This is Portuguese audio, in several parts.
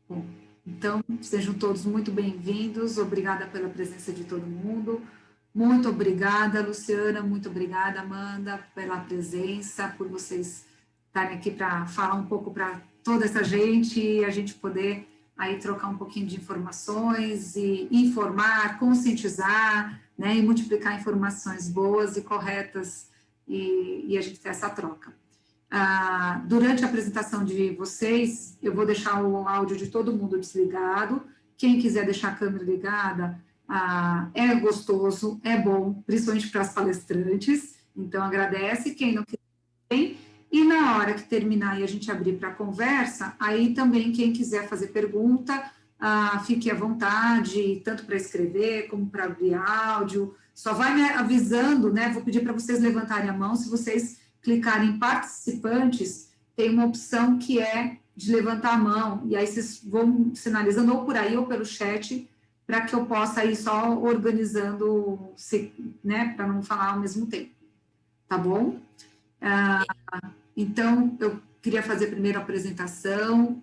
Bom, então, sejam todos muito bem-vindos, obrigada pela presença de todo mundo, muito obrigada, Luciana, muito obrigada, Amanda, pela presença, por vocês estarem aqui para falar um pouco para toda essa gente e a gente poder aí trocar um pouquinho de informações e informar, conscientizar, né, e multiplicar informações boas e corretas e a gente ter essa troca. Durante a apresentação de vocês, eu vou deixar o áudio de todo mundo desligado. Quem quiser deixar a câmera ligada, é gostoso, é bom, principalmente para as palestrantes. Então, agradece. Quem não quiser, tem. E na hora que terminar e a gente abrir para conversa, aí também quem quiser fazer pergunta, fique à vontade, tanto para escrever como para abrir áudio. Só vai me avisando, né? Vou pedir para vocês levantarem a mão se vocês clicarem em participantes, tem uma opção que é de levantar a mão, e aí vocês vão sinalizando ou por aí ou pelo chat, para que eu possa ir só organizando, né, para não falar ao mesmo tempo, tá bom? Então, eu queria fazer primeiro a apresentação,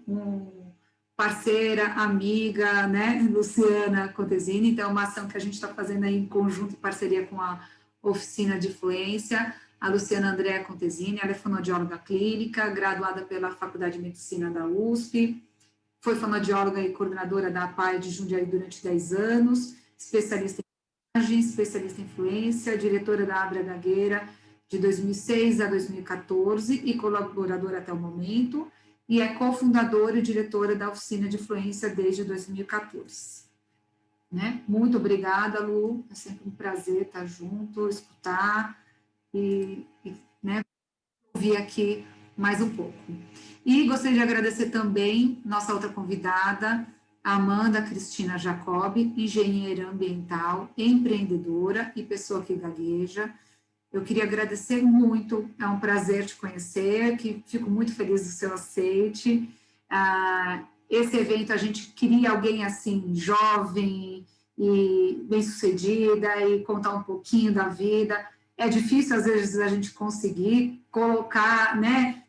parceira, amiga, né, Luciana Contesini, então é uma ação que a gente está fazendo aí em conjunto, em parceria com a Oficina de Fluência, a Luciana Andréa Contesini, ela é fonoaudióloga clínica, graduada pela Faculdade de Medicina da USP, foi fonoaudióloga e coordenadora da APAE de Jundiaí durante 10 anos, especialista em imagem, especialista em fluência, diretora da Abra Gagueira de 2006 a 2014 e colaboradora até o momento, e é cofundadora e diretora da Oficina de Fluência desde 2014. Né? Muito obrigada, Lu, é sempre um prazer estar junto, escutar e né, ouvir aqui mais um pouco. E gostaria de agradecer também nossa outra convidada, a Amanda Cristina Jacob, engenheira ambiental, empreendedora e pessoa que gagueja. Eu queria agradecer muito, é um prazer te conhecer, que fico muito feliz do seu aceite. Esse evento, a gente queria alguém assim, jovem e bem-sucedida, e contar um pouquinho da vida. É difícil, às vezes, a gente conseguir colocar, né,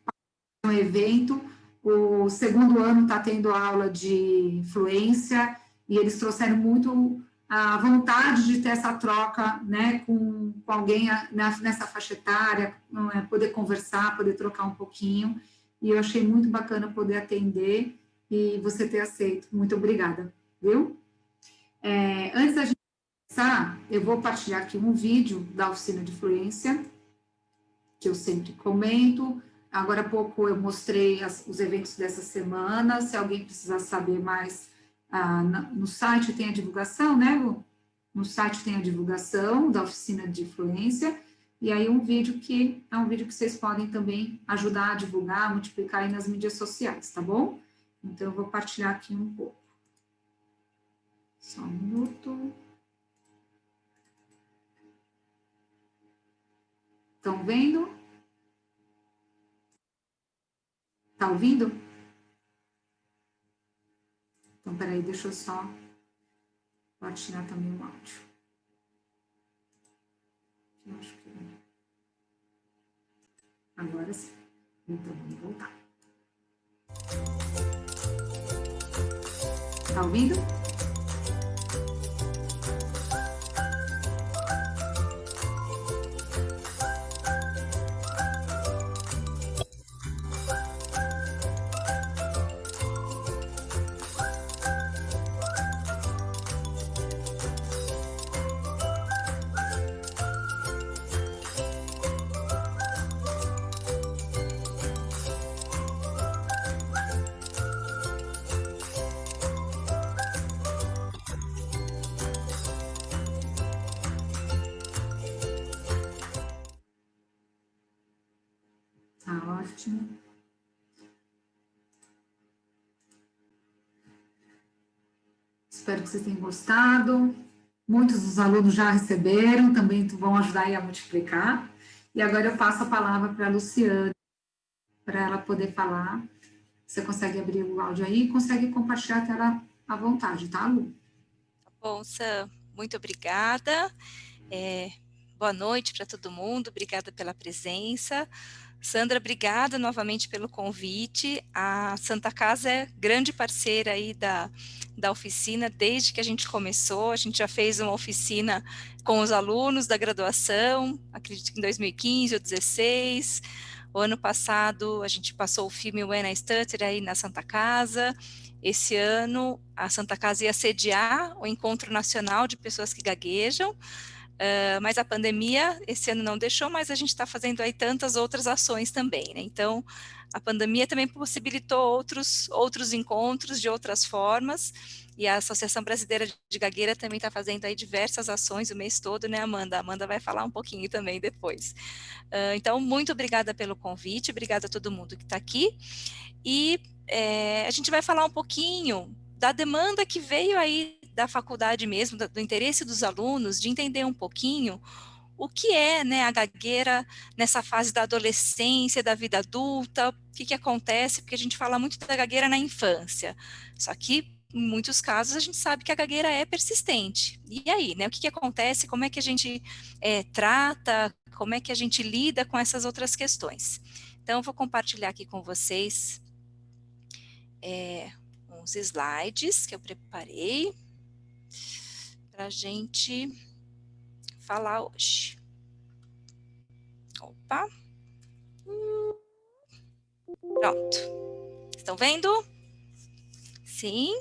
um evento. O segundo ano está tendo aula de fluência, e eles trouxeram muito a vontade de ter essa troca, né, com alguém nessa faixa etária, poder conversar, poder trocar um pouquinho, e eu achei muito bacana poder atender e você ter aceito. Muito obrigada, viu? Antes da gente começar, eu vou partilhar aqui um vídeo da oficina de fluência, que eu sempre comento. Agora há pouco eu mostrei os eventos dessa semana, se alguém precisar saber mais, no site tem a divulgação, né, Lu? No site tem a divulgação da oficina de fluência, e aí um vídeo que é um vídeo que vocês podem também ajudar a divulgar, multiplicar aí nas mídias sociais, tá bom? Então, eu vou partilhar aqui um pouco. Só um minuto. Estão vendo? Tá ouvindo? Então, peraí, deixa eu só partilhar também o áudio. Eu acho que... Agora sim. Então, vamos voltar. Tá ouvindo? Tá ótimo. Espero que vocês tenham gostado. Muitos dos alunos já receberam, também vão ajudar aí a multiplicar. E agora eu passo a palavra para a Luciana, para ela poder falar. Você consegue abrir o áudio aí e consegue compartilhar a tela à vontade, tá, Lu? Tá bom, Sam, muito obrigada. Boa noite para todo mundo, obrigada pela presença. Sandra, obrigada novamente pelo convite. A Santa Casa é grande parceira aí da oficina desde que a gente começou. A gente já fez uma oficina com os alunos da graduação, acredito que em 2015 ou 2016. O ano passado a gente passou o filme When I Stutter aí na Santa Casa. Esse ano a Santa Casa ia sediar o Encontro Nacional de Pessoas que Gaguejam. Mas a pandemia esse ano não deixou, mas a gente está fazendo aí tantas outras ações também, né? Então, a pandemia também possibilitou outros encontros de outras formas, e a Associação Brasileira de Gagueira também está fazendo aí diversas ações o mês todo, né, Amanda? A Amanda vai falar um pouquinho também depois. Então, muito obrigada pelo convite, obrigada a todo mundo que está aqui, e a gente vai falar um pouquinho da demanda que veio aí da faculdade mesmo, do interesse dos alunos, de entender um pouquinho o que é, né, a gagueira nessa fase da adolescência, da vida adulta, o que acontece, porque a gente fala muito da gagueira na infância, só que em muitos casos a gente sabe que a gagueira é persistente. E aí, né, o que acontece, como é que a gente trata, como é que a gente lida com essas outras questões. Então, eu vou compartilhar aqui com vocês uns slides que eu preparei para a gente falar hoje. Opa! Pronto. Estão vendo? Sim.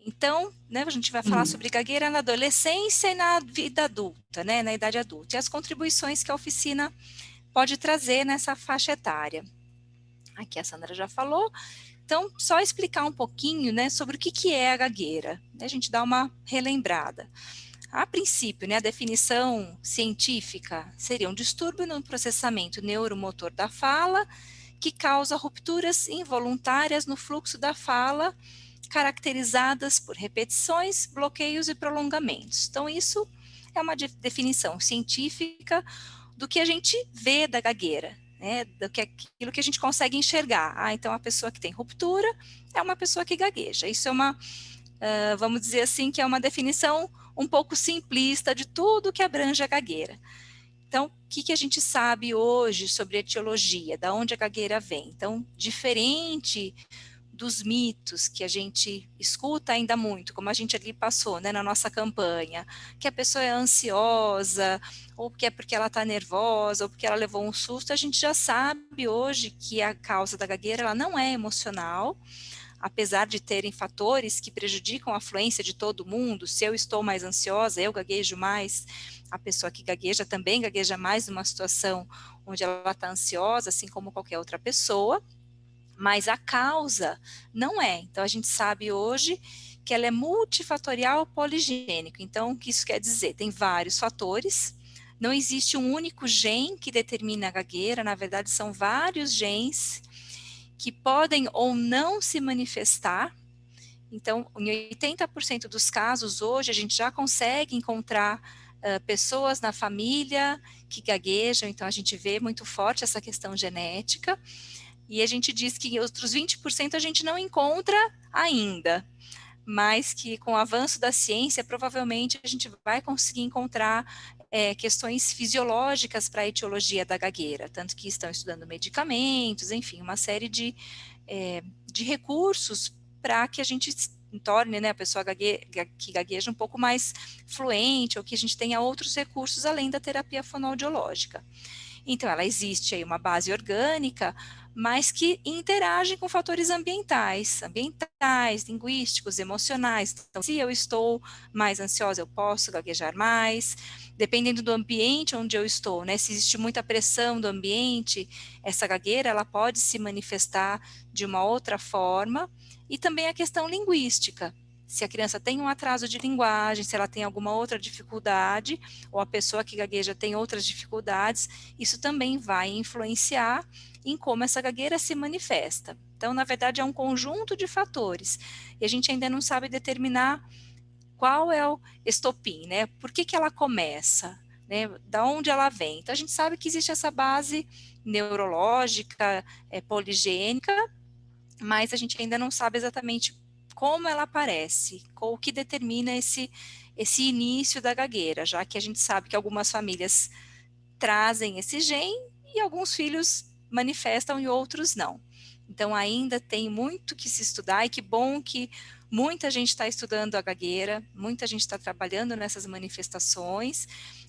Então, né, a gente vai falar sobre gagueira na adolescência e na vida adulta, né, na idade adulta, e as contribuições que a oficina pode trazer nessa faixa etária. Aqui a Sandra já falou. Então, só explicar um pouquinho, né, sobre o que é a gagueira. A gente dá uma relembrada. A princípio, né, a definição científica seria um distúrbio no processamento neuromotor da fala que causa rupturas involuntárias no fluxo da fala, caracterizadas por repetições, bloqueios e prolongamentos. Então, isso é uma definição científica do que a gente vê da gagueira, né, aquilo que a gente consegue enxergar. Então, a pessoa que tem ruptura é uma pessoa que gagueja. Isso é uma, vamos dizer assim, que é uma definição um pouco simplista de tudo que abrange a gagueira. Então, o que a gente sabe hoje sobre a etiologia, da onde a gagueira vem? Então, diferente dos mitos que a gente escuta ainda muito, como a gente ali passou, né, na nossa campanha, que a pessoa é ansiosa, ou que é porque ela está nervosa, ou porque ela levou um susto, a gente já sabe hoje que a causa da gagueira ela não é emocional, apesar de terem fatores que prejudicam a fluência de todo mundo. Se eu estou mais ansiosa, eu gaguejo mais, a pessoa que gagueja também gagueja mais numa situação onde ela está ansiosa, assim como qualquer outra pessoa, mas a causa não é. Então, a gente sabe hoje que ela é multifatorial poligênico. Então, o que isso quer dizer? Tem vários fatores, não existe um único gene que determina a gagueira, na verdade, são vários genes que podem ou não se manifestar. Então, em 80% dos casos, hoje, a gente já consegue encontrar pessoas na família que gaguejam, então a gente vê muito forte essa questão genética, e a gente diz que outros 20% a gente não encontra ainda, mas que com o avanço da ciência, provavelmente a gente vai conseguir encontrar questões fisiológicas para a etiologia da gagueira, tanto que estão estudando medicamentos, enfim, uma série de recursos para que a gente torne, né, a pessoa que gagueja um pouco mais fluente, ou que a gente tenha outros recursos além da terapia fonoaudiológica. Então, ela existe aí uma base orgânica, mas que interage com fatores ambientais, linguísticos, emocionais. Então, se eu estou mais ansiosa, eu posso gaguejar mais, dependendo do ambiente onde eu estou, né? Se existe muita pressão do ambiente, essa gagueira, ela pode se manifestar de uma outra forma, e também a questão linguística. Se a criança tem um atraso de linguagem, se ela tem alguma outra dificuldade, ou a pessoa que gagueja tem outras dificuldades, isso também vai influenciar em como essa gagueira se manifesta. Então, na verdade, é um conjunto de fatores, e a gente ainda não sabe determinar qual é o estopim, né? Por que ela começa, né? Da onde ela vem? Então, a gente sabe que existe essa base neurológica, poligênica, mas a gente ainda não sabe exatamente como ela aparece, o que determina esse início da gagueira, já que a gente sabe que algumas famílias trazem esse gene e alguns filhos manifestam e outros não. Então ainda tem muito que se estudar, e que bom que muita gente está estudando a gagueira, muita gente está trabalhando nessas manifestações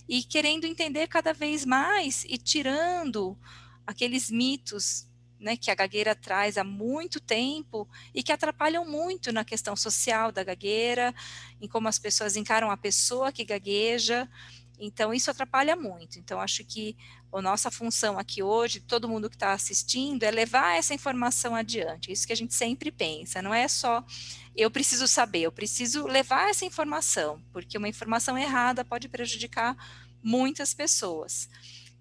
e querendo entender cada vez mais e tirando aqueles mitos, né, que a gagueira traz há muito tempo e que atrapalham muito na questão social da gagueira, em como as pessoas encaram a pessoa que gagueja. Então isso atrapalha muito. Então acho que a nossa função aqui hoje, todo mundo que está assistindo, é levar essa informação adiante. Isso que a gente sempre pensa, não é só eu preciso saber, eu preciso levar essa informação, porque uma informação errada pode prejudicar muitas pessoas.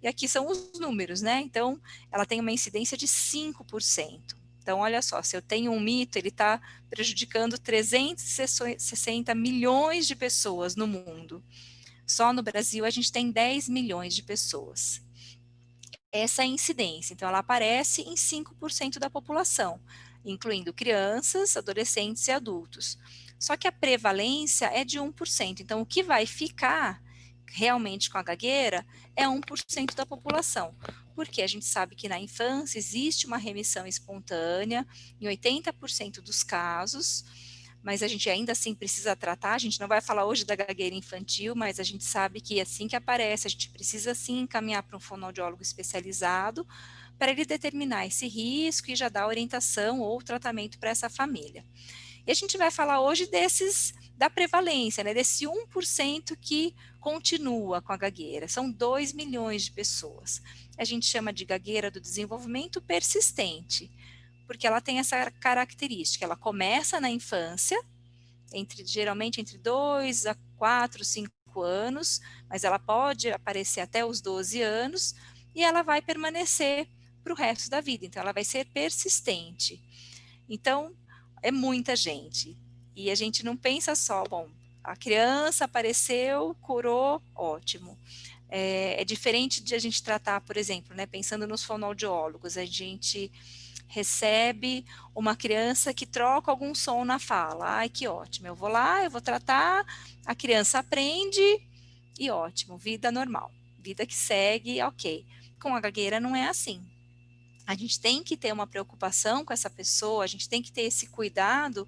E aqui são os números, né? Então, ela tem uma incidência de 5%. Então, olha só, se eu tenho um mito, ele está prejudicando 360 milhões de pessoas no mundo. Só no Brasil a gente tem 10 milhões de pessoas. Essa é a incidência, então ela aparece em 5% da população, incluindo crianças, adolescentes e adultos. Só que a prevalência é de 1%, então o que vai ficar realmente com a gagueira é 1% da população, porque a gente sabe que na infância existe uma remissão espontânea em 80% dos casos, mas a gente ainda assim precisa tratar. A gente não vai falar hoje da gagueira infantil, mas a gente sabe que assim que aparece, a gente precisa sim encaminhar para um fonoaudiólogo especializado para ele determinar esse risco e já dar orientação ou tratamento para essa família. E a gente vai falar hoje da prevalência, né, desse 1% que continua com a gagueira. São 2 milhões de pessoas. A gente chama de gagueira do desenvolvimento persistente, porque ela tem essa característica, ela começa na infância, geralmente entre 2 a 4, 5 anos, mas ela pode aparecer até os 12 anos, e ela vai permanecer para o resto da vida, então ela vai ser persistente. Então, é muita gente, e a gente não pensa só, bom, a criança apareceu, curou, ótimo. É diferente de a gente tratar, por exemplo, né, pensando nos fonoaudiólogos, a gente recebe uma criança que troca algum som na fala. Ai, que ótimo, eu vou lá, eu vou tratar, a criança aprende e ótimo, vida normal, vida que segue, ok. Com a gagueira não é assim. A gente tem que ter uma preocupação com essa pessoa, a gente tem que ter esse cuidado,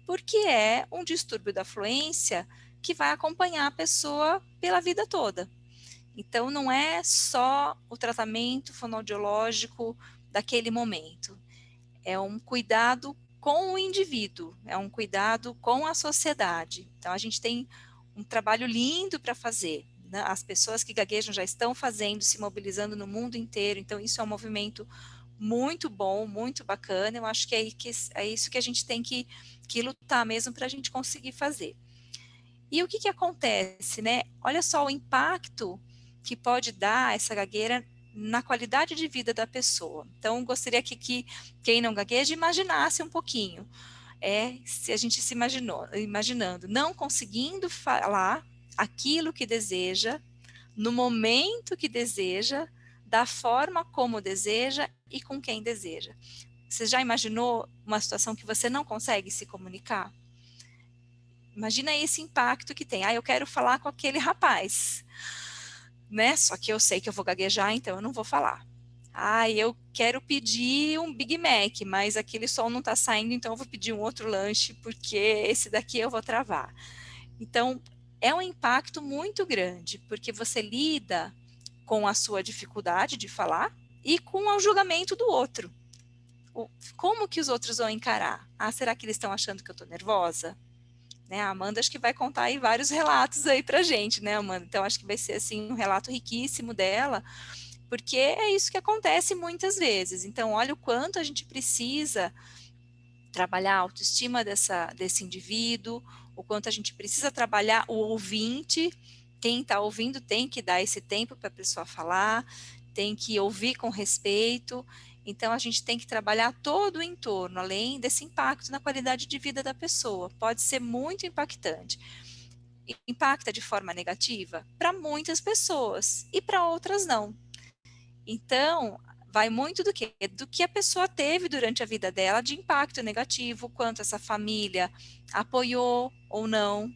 porque é um distúrbio da fluência que vai acompanhar a pessoa pela vida toda. Então, não é só o tratamento fonoaudiológico daquele momento. É um cuidado com o indivíduo, é um cuidado com a sociedade. Então, a gente tem um trabalho lindo para fazer, né? As pessoas que gaguejam já estão fazendo, se mobilizando no mundo inteiro. Então, isso é um movimento muito bom, muito bacana. Eu acho que é isso que a gente tem que lutar mesmo para a gente conseguir fazer. E o que acontece, né? Olha só o impacto que pode dar essa gagueira na qualidade de vida da pessoa. Então, gostaria que quem não gagueja imaginasse um pouquinho. Se a gente se imaginando, não conseguindo falar aquilo que deseja, no momento que deseja, da forma como deseja e com quem deseja. Você já imaginou uma situação que você não consegue se comunicar? Imagina esse impacto que tem. Eu quero falar com aquele rapaz, né? Só que eu sei que eu vou gaguejar, então eu não vou falar. Eu quero pedir um Big Mac, mas aquele som não está saindo, então eu vou pedir um outro lanche, porque esse daqui eu vou travar. Então, é um impacto muito grande, porque você lida com a sua dificuldade de falar e com o julgamento do outro. Como que os outros vão encarar? Será que eles estão achando que eu estou nervosa? Né, a Amanda acho que vai contar aí vários relatos aí pra gente, né, Amanda? Então acho que vai ser assim um relato riquíssimo dela, porque é isso que acontece muitas vezes. Então olha o quanto a gente precisa trabalhar a autoestima desse indivíduo, o quanto a gente precisa trabalhar o ouvinte. Quem está ouvindo tem que dar esse tempo para a pessoa falar, tem que ouvir com respeito. Então, a gente tem que trabalhar todo o entorno, além desse impacto na qualidade de vida da pessoa. Pode ser muito impactante. Impacta de forma negativa para muitas pessoas e para outras não. Então, vai muito do que a pessoa teve durante a vida dela de impacto negativo, quanto essa família apoiou ou não,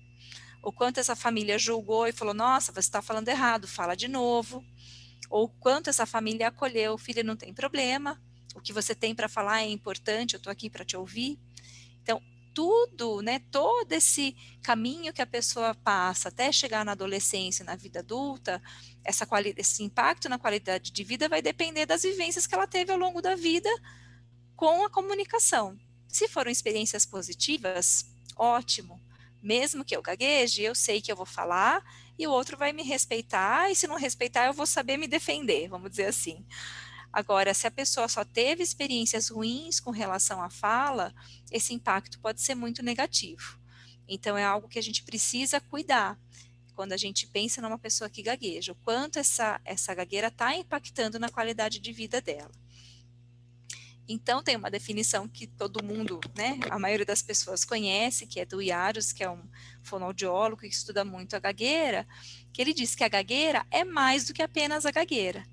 o quanto essa família julgou e falou, nossa, você está falando errado, fala de novo. ou quanto essa família acolheu, filha, não tem problema, o que você tem para falar é importante, eu estou aqui para te ouvir. Então, tudo, né, todo esse caminho que a pessoa passa até chegar na adolescência, na vida adulta, esse impacto na qualidade de vida vai depender das vivências que ela teve ao longo da vida com a comunicação. Se foram experiências positivas, ótimo. Mesmo que eu gagueje, eu sei que eu vou falar e o outro vai me respeitar, e se não respeitar, eu vou saber me defender, vamos dizer assim. Agora, se a pessoa só teve experiências ruins com relação à fala, esse impacto pode ser muito negativo. Então, é algo que a gente precisa cuidar quando a gente pensa numa pessoa que gagueja, o quanto essa gagueira está impactando na qualidade de vida dela. Então, tem uma definição que todo mundo, né, a maioria das pessoas conhece, que é do Yaros, que é um fonoaudiólogo que estuda muito a gagueira, que ele diz que a gagueira é mais do que apenas a gagueira.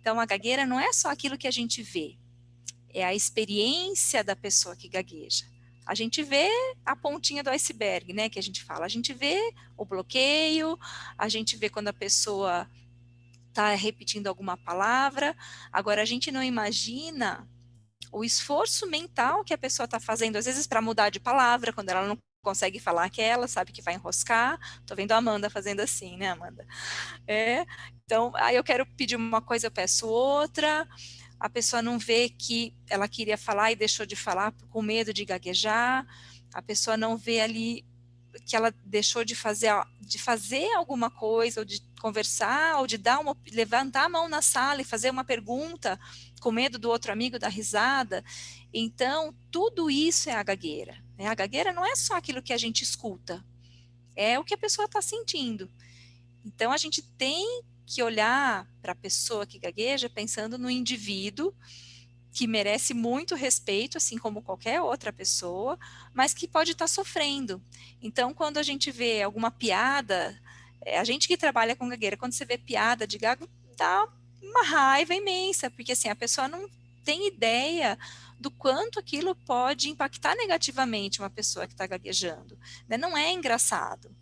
Então, a gagueira não é só aquilo que a gente vê, é a experiência da pessoa que gagueja. A gente vê a pontinha do iceberg, né, que a gente fala. A gente vê o bloqueio, a gente vê quando a pessoa está repetindo alguma palavra. Agora, a gente não imagina o esforço mental que a pessoa está fazendo, às vezes, para mudar de palavra, quando ela não consegue falar aquela, sabe que vai enroscar. Tô vendo a Amanda fazendo assim, né, Amanda? É, então, aí eu quero pedir uma coisa, eu peço outra, a pessoa não vê que ela queria falar e deixou de falar com medo de gaguejar, a pessoa não vê ali que ela deixou de fazer alguma coisa, ou de conversar, ou de levantar a mão na sala e fazer uma pergunta, com medo do outro amigo dar risada. Então, tudo isso é a gagueira, né? A gagueira não é só aquilo que a gente escuta, é o que a pessoa está sentindo. Então, a gente tem que olhar para a pessoa que gagueja pensando no indivíduo que merece muito respeito, assim como qualquer outra pessoa, mas que pode estar sofrendo. Então, quando a gente vê alguma piada, a gente que trabalha com gagueira, quando você vê piada de gago, dá uma raiva imensa, porque assim, a pessoa não tem ideia do quanto aquilo pode impactar negativamente uma pessoa que está gaguejando, né? Não é engraçado.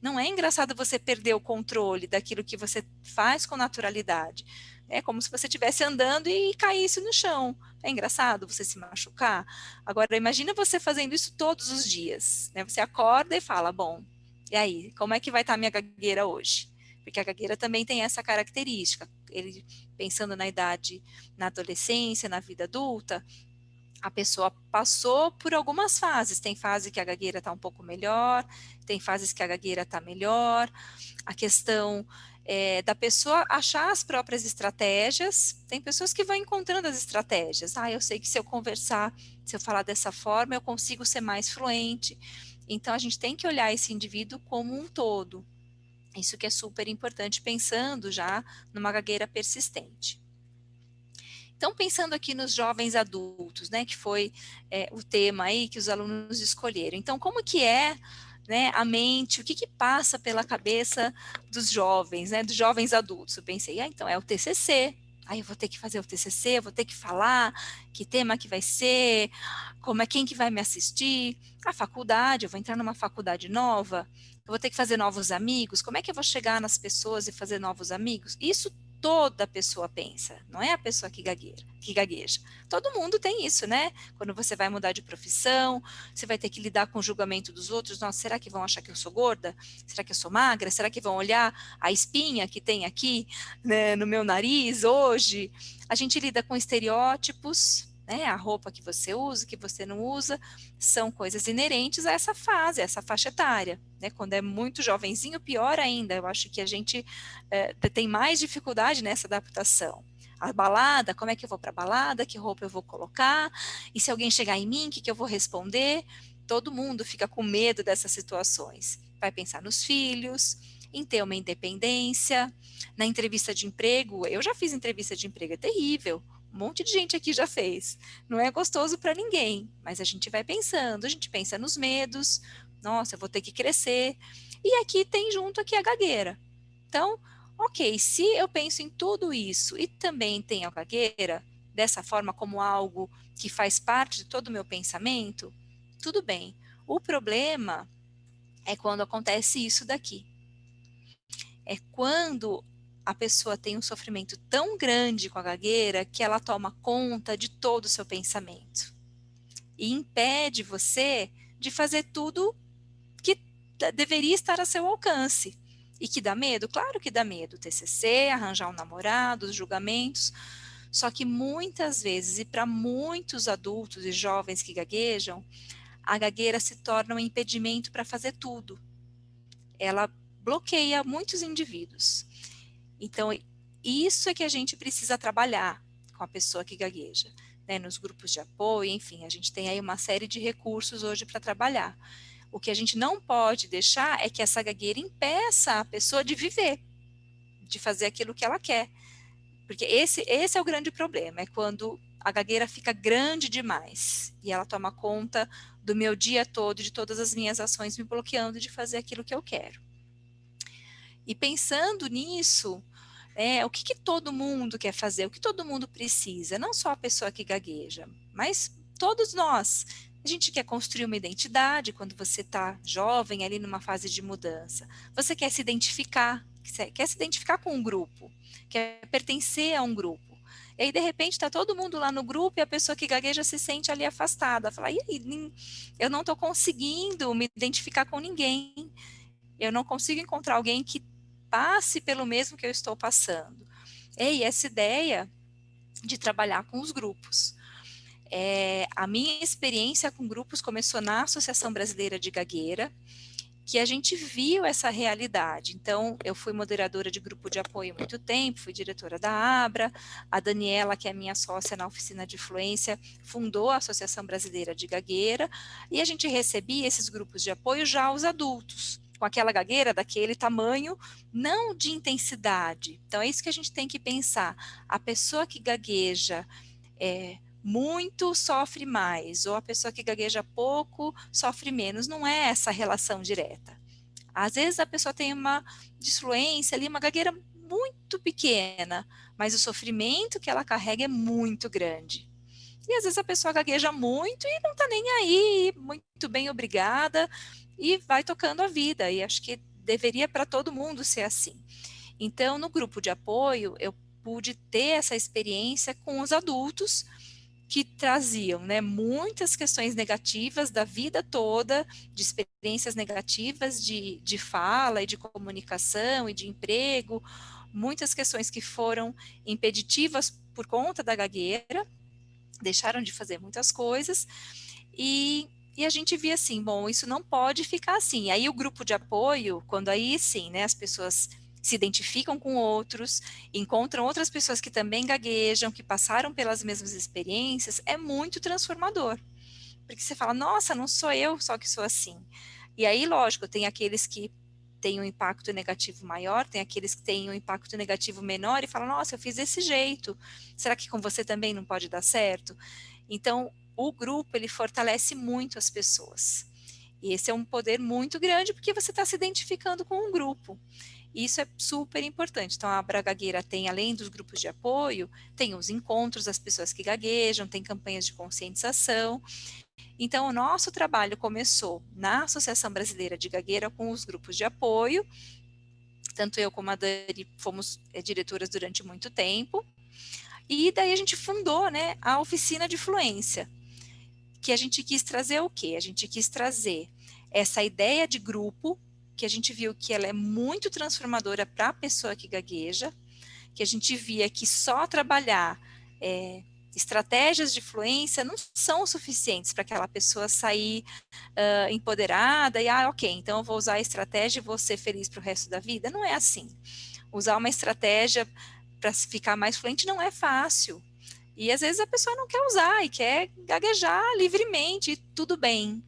Não é engraçado você perder o controle daquilo que você faz com naturalidade. É como se você estivesse andando e caísse no chão. É engraçado você se machucar? Agora, imagina você fazendo isso todos os dias. Né? Você acorda e fala, bom, e aí, como é que vai estar a minha gagueira hoje? Porque a gagueira também tem essa característica. Ele, pensando na idade, na adolescência, na vida adulta, a pessoa passou por algumas fases. Tem fase que a gagueira está um pouco melhor, tem fases que a gagueira está melhor. A questão da pessoa achar as próprias estratégias. Tem pessoas que vão encontrando as estratégias. Ah, eu sei que se eu conversar, se eu falar dessa forma, eu consigo ser mais fluente. Então, a gente tem que olhar esse indivíduo como um todo. Isso que é super importante, pensando já numa gagueira persistente. Então, pensando aqui nos jovens adultos, né, que foi o tema aí que os alunos escolheram. Então, como que é, né, a mente, o que que passa pela cabeça dos jovens, né, dos jovens adultos? Eu pensei, então é o TCC. Aí eu vou ter que fazer o TCC, eu vou ter que falar que tema que vai ser, como é quem que vai me assistir, a faculdade, eu vou entrar numa faculdade nova, eu vou ter que fazer novos amigos, como é que eu vou chegar nas pessoas e fazer novos amigos? Isso toda pessoa pensa, não é a pessoa que gagueja. Todo mundo tem isso, né? Quando você vai mudar de profissão, você vai ter que lidar com o julgamento dos outros. Nossa, será que vão achar que eu sou gorda? Será que eu sou magra? Será que vão olhar a espinha que tem aqui, né, no meu nariz hoje? A gente lida com estereótipos, né? A roupa que você usa, que você não usa, são coisas inerentes a essa fase, a essa faixa etária. Né? Quando é muito jovenzinho, pior ainda. Eu acho que a gente tem mais dificuldade nessa adaptação. A balada, como é que eu vou para a balada, que roupa eu vou colocar, e se alguém chegar em mim, o que, que eu vou responder? Todo mundo fica com medo dessas situações. Vai pensar nos filhos, em ter uma independência, na entrevista de emprego. Eu já fiz entrevista de emprego, é terrível. Um monte de gente aqui já fez. Não é gostoso para ninguém, mas a gente vai pensando, a gente pensa nos medos. Nossa, eu vou ter que crescer. E aqui tem junto aqui a gagueira. Então, ok, se eu penso em tudo isso e também tenho a gagueira, dessa forma como algo que faz parte de todo o meu pensamento, tudo bem. O problema é quando acontece isso daqui. É quando a pessoa tem um sofrimento tão grande com a gagueira que ela toma conta de todo o seu pensamento e impede você de fazer tudo que deveria estar a seu alcance. E que dá medo? Claro que dá medo. TCC, arranjar um namorado, os julgamentos. Só que muitas vezes, e para muitos adultos e jovens que gaguejam, a gagueira se torna um impedimento para fazer tudo. Ela bloqueia muitos indivíduos. Então, isso é que a gente precisa trabalhar com a pessoa que gagueja, né? Nos grupos de apoio, enfim, a gente tem aí uma série de recursos hoje para trabalhar. O que a gente não pode deixar é que essa gagueira impeça a pessoa de viver, de fazer aquilo que ela quer. Porque esse é o grande problema, é quando a gagueira fica grande demais e ela toma conta do meu dia todo, de todas as minhas ações, me bloqueando de fazer aquilo que eu quero. E pensando nisso, o que todo mundo quer fazer, o que todo mundo precisa, não só a pessoa que gagueja, mas todos nós. A gente quer construir uma identidade quando você está jovem, ali numa fase de mudança. Você quer se identificar com um grupo, quer pertencer a um grupo. E aí, de repente, está todo mundo lá no grupo e a pessoa que gagueja se sente ali afastada. Fala, e aí, eu não estou conseguindo me identificar com ninguém. Eu não consigo encontrar alguém que passe pelo mesmo que eu estou passando. E essa ideia de trabalhar com os grupos. A minha experiência com grupos começou na Associação Brasileira de Gagueira, que a gente viu essa realidade. Então, eu fui moderadora de grupo de apoio há muito tempo, fui diretora da Abra, a Daniela, que é minha sócia na oficina de fluência, fundou a Associação Brasileira de Gagueira, e a gente recebia esses grupos de apoio já aos adultos, com aquela gagueira daquele tamanho, não de intensidade. Então, é isso que a gente tem que pensar. A pessoa que gagueja muito sofre mais, ou a pessoa que gagueja pouco sofre menos. Não é essa relação direta. Às vezes a pessoa tem uma disfluência ali, uma gagueira muito pequena, mas o sofrimento que ela carrega é muito grande. E às vezes a pessoa gagueja muito e não está nem aí, muito bem, obrigada, e vai tocando a vida. E acho que deveria para todo mundo ser assim. Então, no grupo de apoio, eu pude ter essa experiência com os adultos que traziam, né, muitas questões negativas da vida toda, de experiências negativas de fala e de comunicação e de emprego, muitas questões que foram impeditivas por conta da gagueira, deixaram de fazer muitas coisas, e a gente via assim, bom, isso não pode ficar assim. Aí o grupo de apoio, quando aí sim, né, as pessoas se identificam com outros, encontram outras pessoas que também gaguejam, que passaram pelas mesmas experiências, é muito transformador. Porque você fala, nossa, não sou eu só que sou assim. E aí, lógico, tem aqueles que têm um impacto negativo maior, tem aqueles que têm um impacto negativo menor e falam, nossa, eu fiz desse jeito, será que com você também não pode dar certo? Então, o grupo, ele fortalece muito as pessoas. E esse é um poder muito grande, porque você está se identificando com um grupo. E isso é super importante. Então, a Abra Gagueira tem, além dos grupos de apoio, tem os encontros das pessoas que gaguejam, tem campanhas de conscientização. Então, o nosso trabalho começou na Associação Brasileira de Gagueira com os grupos de apoio. Tanto eu como a Dani fomos diretoras durante muito tempo. E daí a gente fundou, né, a oficina de fluência, que a gente quis trazer o quê? A gente quis trazer essa ideia de grupo, que a gente viu que ela é muito transformadora para a pessoa que gagueja, que a gente via que só trabalhar estratégias de fluência não são suficientes para aquela pessoa sair empoderada e, ok, então eu vou usar a estratégia e vou ser feliz para o resto da vida. Não é assim. Usar uma estratégia para ficar mais fluente não é fácil. E às vezes a pessoa não quer usar e quer gaguejar livremente, e tudo bem.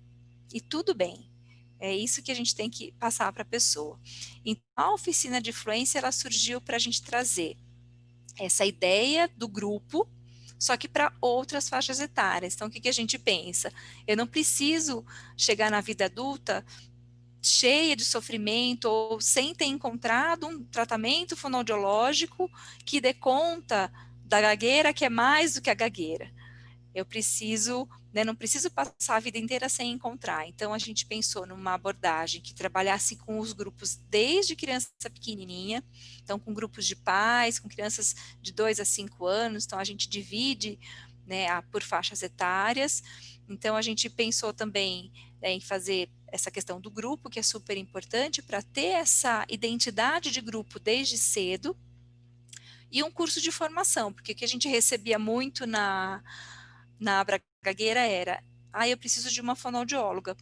E tudo bem. É isso que a gente tem que passar para a pessoa. Então, a oficina de fluência, ela surgiu para a gente trazer essa ideia do grupo, só que para outras faixas etárias. Então, o que a gente pensa? Eu não preciso chegar na vida adulta cheia de sofrimento ou sem ter encontrado um tratamento fonoaudiológico que dê conta da gagueira, que é mais do que a gagueira. eu preciso, né, não preciso passar a vida inteira sem encontrar. Então, a gente pensou numa abordagem que trabalhasse com os grupos desde criança pequenininha, então com grupos de pais, com crianças de 2 a 5 anos, então a gente divide, né, por faixas etárias. Então, a gente pensou também, né, em fazer essa questão do grupo, que é super importante para ter essa identidade de grupo desde cedo, e um curso de formação, porque o que a gente recebia muito na Gagueira era, eu preciso de uma fonoaudióloga,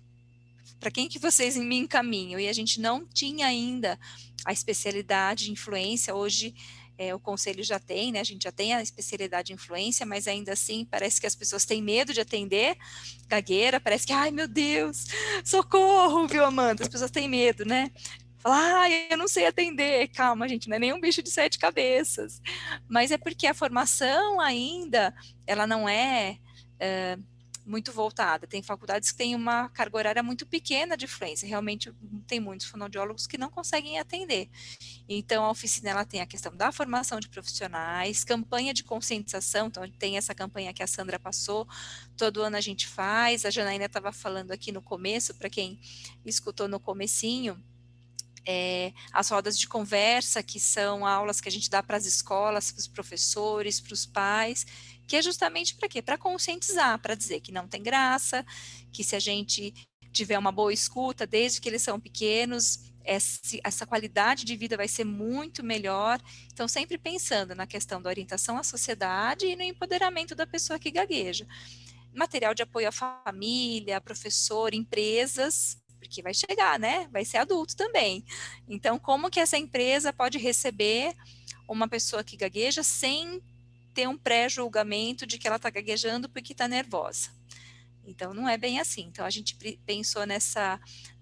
para quem que vocês me encaminham? E a gente não tinha ainda a especialidade de influência, hoje o conselho já tem, né, a gente já tem a especialidade de influência, mas ainda assim parece que as pessoas têm medo de atender gagueira, parece que, ai meu Deus, socorro, viu, Amanda? As pessoas têm medo, né? Falar, eu não sei atender, calma gente, não é nenhum bicho de 7 cabeças, mas é porque a formação ainda, ela não é muito voltada. Tem faculdades que têm uma carga horária muito pequena de fluência. Realmente tem muitos fonoaudiólogos que não conseguem atender. Então, a oficina ela tem a questão da formação de profissionais, campanha de conscientização. Então, tem essa campanha que a Sandra passou. Todo ano a gente faz. A Janaína estava falando aqui no começo, para quem escutou no comecinho, as rodas de conversa, que são aulas que a gente dá para as escolas, para os professores, para os pais, que é justamente para quê? Para conscientizar, para dizer que não tem graça, que se a gente tiver uma boa escuta, desde que eles são pequenos, essa qualidade de vida vai ser muito melhor. Então, sempre pensando na questão da orientação à sociedade e no empoderamento da pessoa que gagueja. Material de apoio à família, professor, empresas, porque vai chegar, né? Vai ser adulto também. Então, como que essa empresa pode receber uma pessoa que gagueja sem ter um pré-julgamento de que ela está gaguejando porque está nervosa? Então, não é bem assim. Então, a gente pensou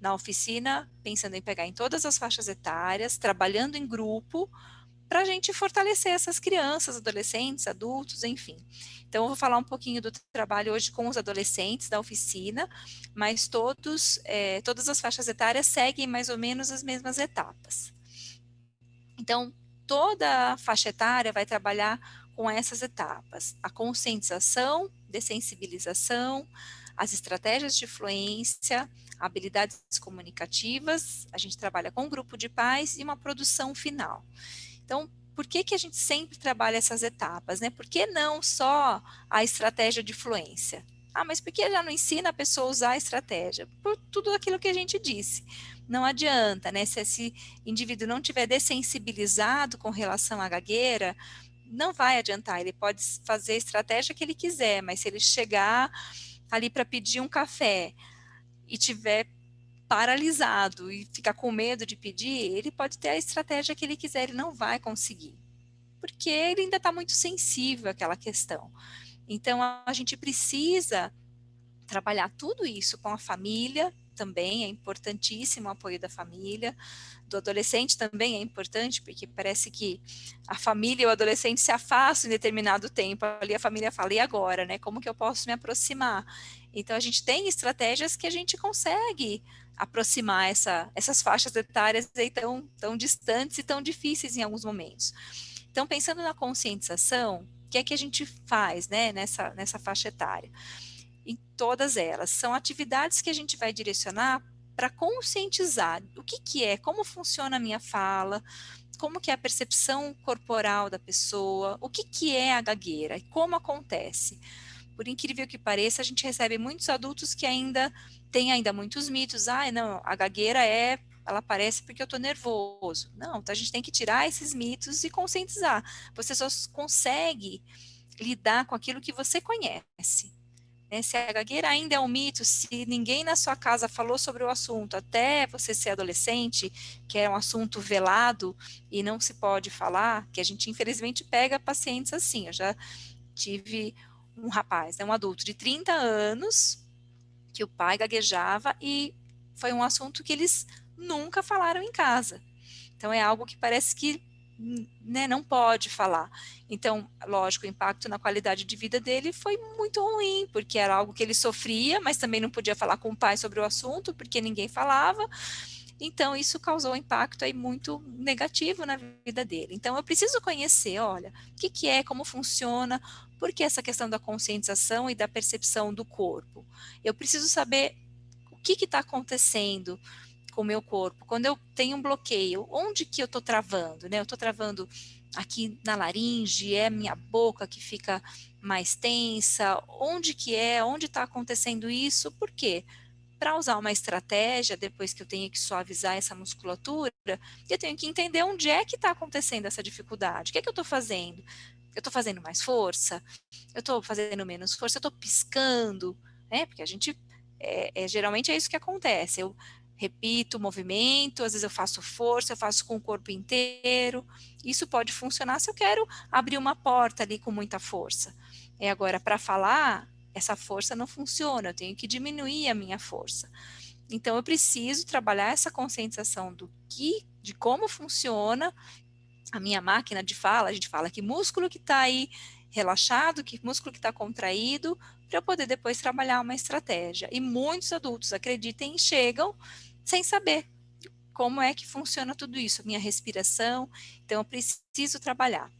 na oficina, pensando em pegar em todas as faixas etárias, trabalhando em grupo, para a gente fortalecer essas crianças, adolescentes, adultos, enfim. Então, eu vou falar um pouquinho do trabalho hoje com os adolescentes da oficina, mas todas as faixas etárias seguem mais ou menos as mesmas etapas. Então, toda faixa etária vai trabalhar com essas etapas: a conscientização, dessensibilização, as estratégias de fluência, habilidades comunicativas, a gente trabalha com um grupo de pais e uma produção final. Então, por que que a gente sempre trabalha essas etapas, né? Por que não só a estratégia de fluência? Mas por que já não ensina a pessoa a usar a estratégia? Por tudo aquilo que a gente disse. Não adianta, né? Se esse indivíduo não tiver dessensibilizado com relação à gagueira, não vai adiantar. Ele pode fazer a estratégia que ele quiser, mas se ele chegar ali para pedir um café e tiver paralisado e ficar com medo de pedir, ele pode ter a estratégia que ele quiser, ele não vai conseguir, porque ele ainda está muito sensível àquela questão. Então, a gente precisa trabalhar tudo isso com a família, também é importantíssimo o apoio da família, do adolescente também é importante, porque parece que a família e o adolescente se afastam em determinado tempo, ali a família fala, e agora, né, como que eu posso me aproximar? Então, a gente tem estratégias que a gente consegue aproximar essas faixas etárias aí tão distantes e tão difíceis em alguns momentos. Então, pensando na conscientização, o que é que a gente faz, né, nessa faixa etária? Em todas elas. São atividades que a gente vai direcionar para conscientizar o que é, como funciona a minha fala, como que é a percepção corporal da pessoa, o que é a gagueira e como acontece. Por incrível que pareça, a gente recebe muitos adultos que ainda têm ainda muitos mitos. Não, a gagueira ela aparece porque eu estou nervoso. Não, então a gente tem que tirar esses mitos e conscientizar. Você só consegue lidar com aquilo que você conhece. Se a gagueira ainda é um mito, se ninguém na sua casa falou sobre o assunto, até você ser adolescente, que é um assunto velado e não se pode falar, que a gente infelizmente pega pacientes assim. Eu já tive um rapaz, um adulto de 30 anos, que o pai gaguejava e foi um assunto que eles nunca falaram em casa. Então é algo que parece que, né, não pode falar. Então, lógico, o impacto na qualidade de vida dele foi muito ruim, porque era algo que ele sofria, mas também não podia falar com o pai sobre o assunto, porque ninguém falava. Então, isso causou um impacto aí muito negativo na vida dele. Então, eu preciso conhecer, olha, o que é, como funciona, Por que essa questão da conscientização e da percepção do corpo? Eu preciso saber o que está acontecendo com o meu corpo. Quando eu tenho um bloqueio, onde que eu estou travando, né? Eu estou travando aqui na laringe, é minha boca que fica mais tensa, onde está acontecendo isso, por quê? Para usar uma estratégia, depois que eu tenho que suavizar essa musculatura, eu tenho que entender onde é que está acontecendo essa dificuldade. O que é que eu estou fazendo? Eu estou fazendo mais força? Eu estou fazendo menos força? Eu estou piscando? Né? Porque a gente, geralmente é isso que acontece. Eu repito o movimento, às vezes eu faço força, eu faço com o corpo inteiro. Isso pode funcionar se eu quero abrir uma porta ali com muita força. Agora, para falar, essa força não funciona, eu tenho que diminuir a minha força. Então, eu preciso trabalhar essa conscientização de como funciona a minha máquina de fala. A gente fala que músculo que está aí relaxado, que músculo que está contraído, para eu poder depois trabalhar uma estratégia. E muitos adultos, acreditem, chegam sem saber como é que funciona tudo isso, a minha respiração. Então, eu preciso trabalhar,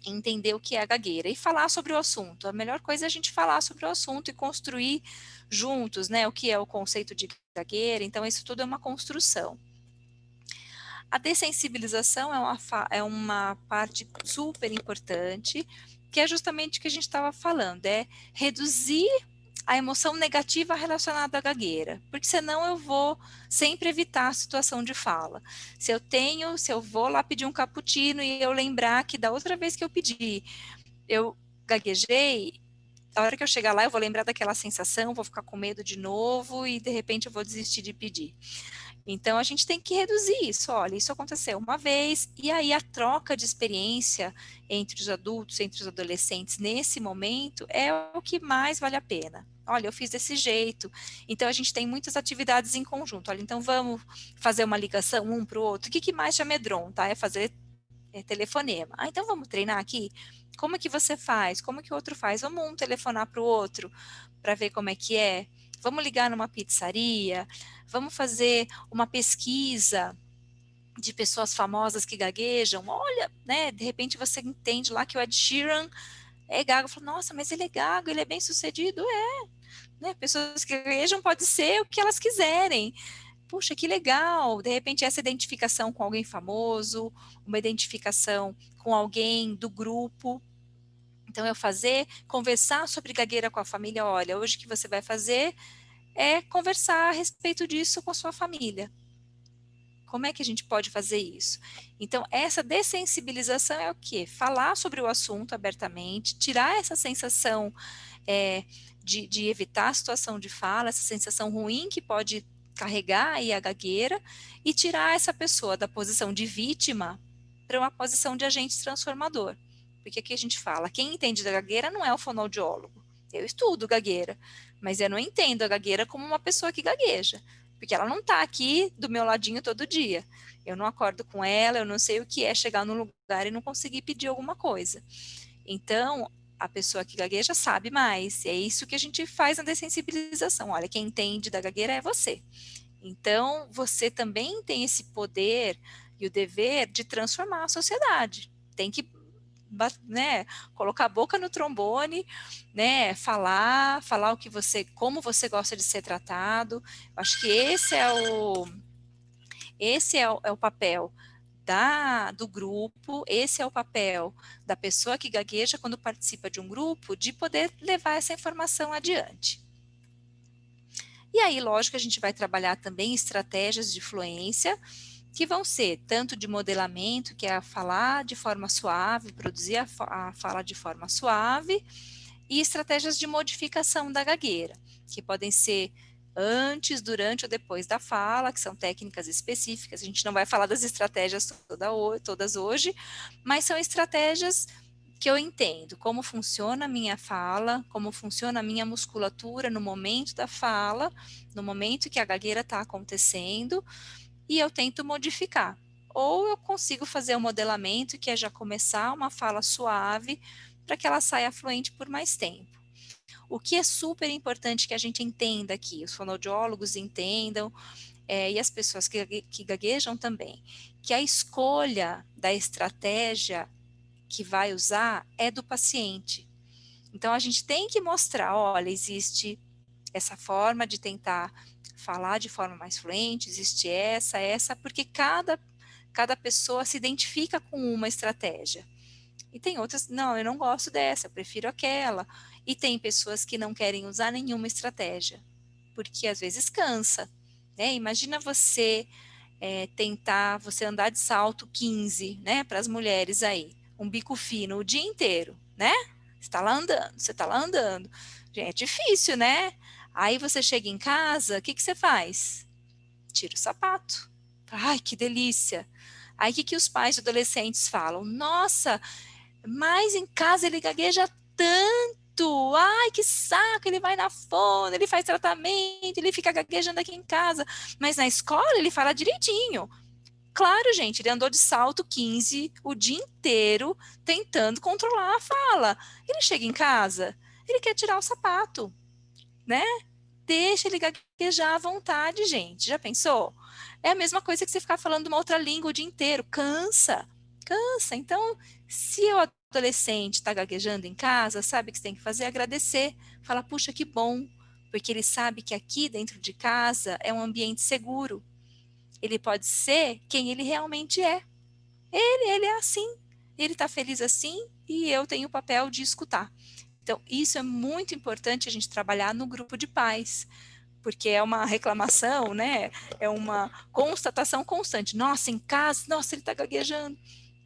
entender o que é a gagueira e falar sobre o assunto. A melhor coisa é a gente falar sobre o assunto e construir juntos, né, o que é o conceito de gagueira. Então, isso tudo é uma construção. A dessensibilização é uma parte super importante, que é justamente o que a gente estava falando, é reduzir a emoção negativa relacionada à gagueira, porque senão eu vou sempre evitar a situação de fala. Se eu vou lá pedir um cappuccino e eu lembrar que da outra vez que eu pedi, eu gaguejei, a hora que eu chegar lá eu vou lembrar daquela sensação, vou ficar com medo de novo e de repente eu vou desistir de pedir. Então a gente tem que reduzir isso. Olha, isso aconteceu uma vez, e aí a troca de experiência entre os adultos, entre os adolescentes nesse momento é o que mais vale a pena. Olha, eu fiz desse jeito. Então a gente tem muitas atividades em conjunto. Olha, então vamos fazer uma ligação um para o outro. O que mais te amedronta? É fazer telefonema. Ah, então vamos treinar aqui? Como é que você faz? Como é que o outro faz? Vamos um telefonar para o outro para ver como é que é? Vamos ligar numa pizzaria? Vamos fazer uma pesquisa de pessoas famosas que gaguejam? Olha, né? De repente você entende lá que o Ed Sheeran é gago. Fala, nossa, mas ele é gago, ele é bem sucedido? É, né? Pessoas que gaguejam pode ser o que elas quiserem. Puxa, que legal! De repente, essa identificação com alguém famoso, uma identificação com alguém do grupo. Então, conversar sobre gagueira com a família. Olha, hoje o que você vai fazer é conversar a respeito disso com a sua família. Como é que a gente pode fazer isso? Então, essa dessensibilização é o quê? Falar sobre o assunto abertamente, tirar essa sensação de evitar a situação de fala, essa sensação ruim que pode carregar aí a gagueira, e tirar essa pessoa da posição de vítima para uma posição de agente transformador. Porque aqui a gente fala, quem entende da gagueira não é o fonoaudiólogo. Eu estudo gagueira, mas eu não entendo a gagueira como uma pessoa que gagueja, porque ela não está aqui do meu ladinho todo dia. Eu não acordo com ela, eu não sei o que é chegar num lugar e não conseguir pedir alguma coisa. Então, a pessoa que gagueja sabe mais. E é isso que a gente faz na dessensibilização. Olha, quem entende da gagueira é você. Então, você também tem esse poder e o dever de transformar a sociedade. Tem que, né, colocar a boca no trombone, né, falar como você gosta de ser tratado. Acho que esse é o papel do grupo, esse é o papel da pessoa que gagueja quando participa de um grupo, de poder levar essa informação adiante. E aí, lógico, a gente vai trabalhar também estratégias de fluência, que vão ser tanto de modelamento, que é falar de forma suave, produzir a fala de forma suave, e estratégias de modificação da gagueira, que podem ser antes, durante ou depois da fala, que são técnicas específicas. A gente não vai falar das estratégias todas hoje, mas são estratégias que eu entendo como funciona a minha fala, como funciona a minha musculatura no momento da fala, no momento que a gagueira está acontecendo, e eu tento modificar. Ou eu consigo fazer um modelamento, que é já começar uma fala suave, para que ela saia fluente por mais tempo. O que é super importante que a gente entenda aqui, os fonoaudiólogos entendam, e as pessoas que gaguejam também, que a escolha da estratégia que vai usar é do paciente. Então, a gente tem que mostrar, olha, existe essa forma de tentar falar de forma mais fluente, existe essa, porque cada pessoa se identifica com uma estratégia. E tem outras, não, eu não gosto dessa, eu prefiro aquela. E tem pessoas que não querem usar nenhuma estratégia, porque às vezes cansa, né? Imagina você você andar de salto 15, né, para as mulheres aí, um bico fino o dia inteiro, né? Você tá lá andando. Gente, é difícil, né? Aí você chega em casa, o que que você faz? Tira o sapato. Ai, que delícia. Aí o que que os pais de adolescentes falam? Nossa, mas em casa ele gagueja tanto. Ai, que saco, ele vai na fono, ele faz tratamento, ele fica gaguejando aqui em casa. Mas na escola ele fala direitinho. Claro, gente, ele andou de salto 15 o dia inteiro tentando controlar a fala. Ele chega em casa, ele quer tirar o sapato, né? Deixa ele gaguejar à vontade, gente. Já pensou? É a mesma coisa que você ficar falando uma outra língua o dia inteiro. Cansa, cansa. Então, se o adolescente está gaguejando em casa, sabe o que você tem que fazer? Agradecer. Falar, puxa, que bom. Porque ele sabe que aqui dentro de casa é um ambiente seguro. Ele pode ser quem ele realmente é. Ele é assim. Ele está feliz assim e eu tenho o papel de escutar. Então, isso é muito importante a gente trabalhar no grupo de pais, porque é uma reclamação, né? É uma constatação constante. Nossa, em casa, nossa, ele está gaguejando.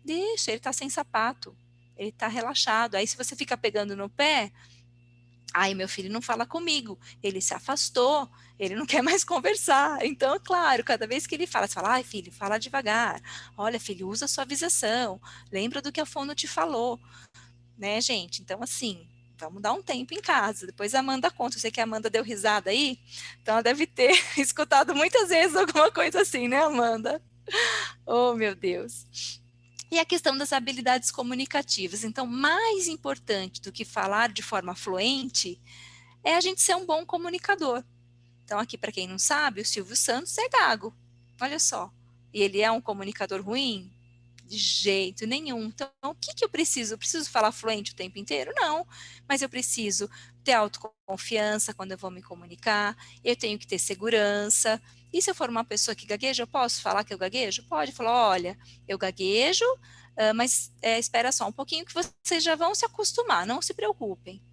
Deixa, ele está sem sapato, ele está relaxado. Aí, se você fica pegando no pé, ai, meu filho não fala comigo, ele se afastou, ele não quer mais conversar. Então, é claro, cada vez que ele fala, você fala, ai, filho, fala devagar. Olha, filho, usa a suavização. Lembra do que a fono te falou, né, gente? Então, assim, vamos dar um tempo em casa. Depois a Amanda conta. Eu sei que a Amanda deu risada aí, então ela deve ter escutado muitas vezes alguma coisa assim, né, Amanda? Oh, meu Deus. E a questão das habilidades comunicativas. Então, mais importante do que falar de forma fluente é a gente ser um bom comunicador. Então, aqui, para quem não sabe, o Silvio Santos é gago. Olha só. E ele é um comunicador ruim? De jeito nenhum. Então, o que que eu preciso? Eu preciso falar fluente o tempo inteiro? Não. Mas eu preciso ter autoconfiança quando eu vou me comunicar, eu tenho que ter segurança. E se eu for uma pessoa que gagueja, eu posso falar que eu gaguejo? Pode falar, olha, eu gaguejo, mas espera só um pouquinho que vocês já vão se acostumar, não se preocupem.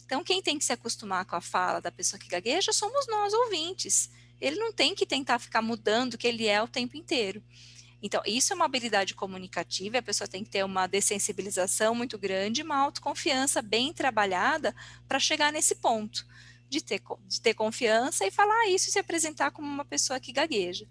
Então, quem tem que se acostumar com a fala da pessoa que gagueja somos nós, ouvintes. Ele não tem que tentar ficar mudando o que ele é o tempo inteiro. Então, isso é uma habilidade comunicativa, a pessoa tem que ter uma dessensibilização muito grande, uma autoconfiança bem trabalhada para chegar nesse ponto de ter confiança e falar isso e se apresentar como uma pessoa que gagueja.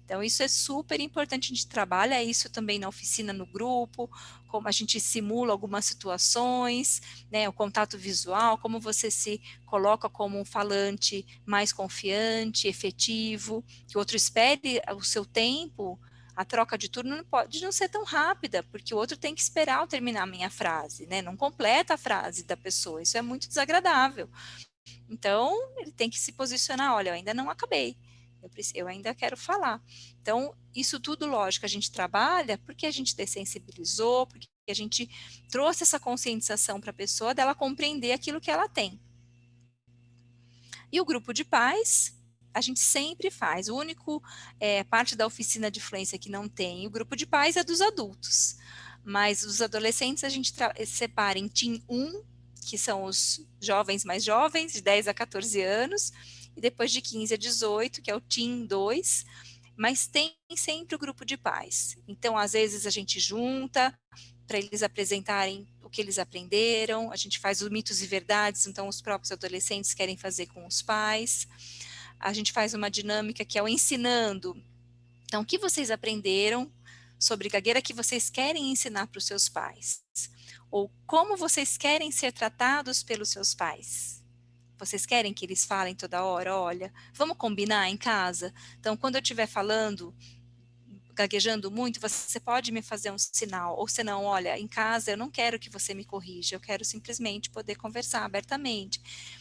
Então, isso é super importante, a gente trabalha isso também na oficina, no grupo, como a gente simula algumas situações, né, o contato visual, como você se coloca como um falante mais confiante, efetivo, que o outro espere o seu tempo. A troca de turno não pode não ser tão rápida, porque o outro tem que esperar eu terminar a minha frase, né? Não completa a frase da pessoa, isso é muito desagradável. Então, ele tem que se posicionar, olha, eu ainda não acabei, eu ainda quero falar. Então, isso tudo, lógico, a gente trabalha porque a gente dessensibilizou, porque a gente trouxe essa conscientização para a pessoa dela compreender aquilo que ela tem. E o grupo de pais, a gente sempre faz. O único parte da oficina de fluência que não tem o grupo de pais é dos adultos. Mas os adolescentes a gente separa em Team 1, que são os jovens mais jovens, de 10 a 14 anos, e depois de 15 a 18, que é o Team 2, mas tem sempre o grupo de pais. Então, às vezes, a gente junta para eles apresentarem o que eles aprenderam, a gente faz os mitos e verdades, então os próprios adolescentes querem fazer com os pais. A gente faz uma dinâmica que é o ensinando. Então, o que vocês aprenderam sobre gagueira que vocês querem ensinar para os seus pais? Ou como vocês querem ser tratados pelos seus pais? Vocês querem que eles falem toda hora? Olha, vamos combinar em casa? Então, quando eu estiver falando, gaguejando muito, você pode me fazer um sinal, ou senão, olha, em casa eu não quero que você me corrija, eu quero simplesmente poder conversar abertamente.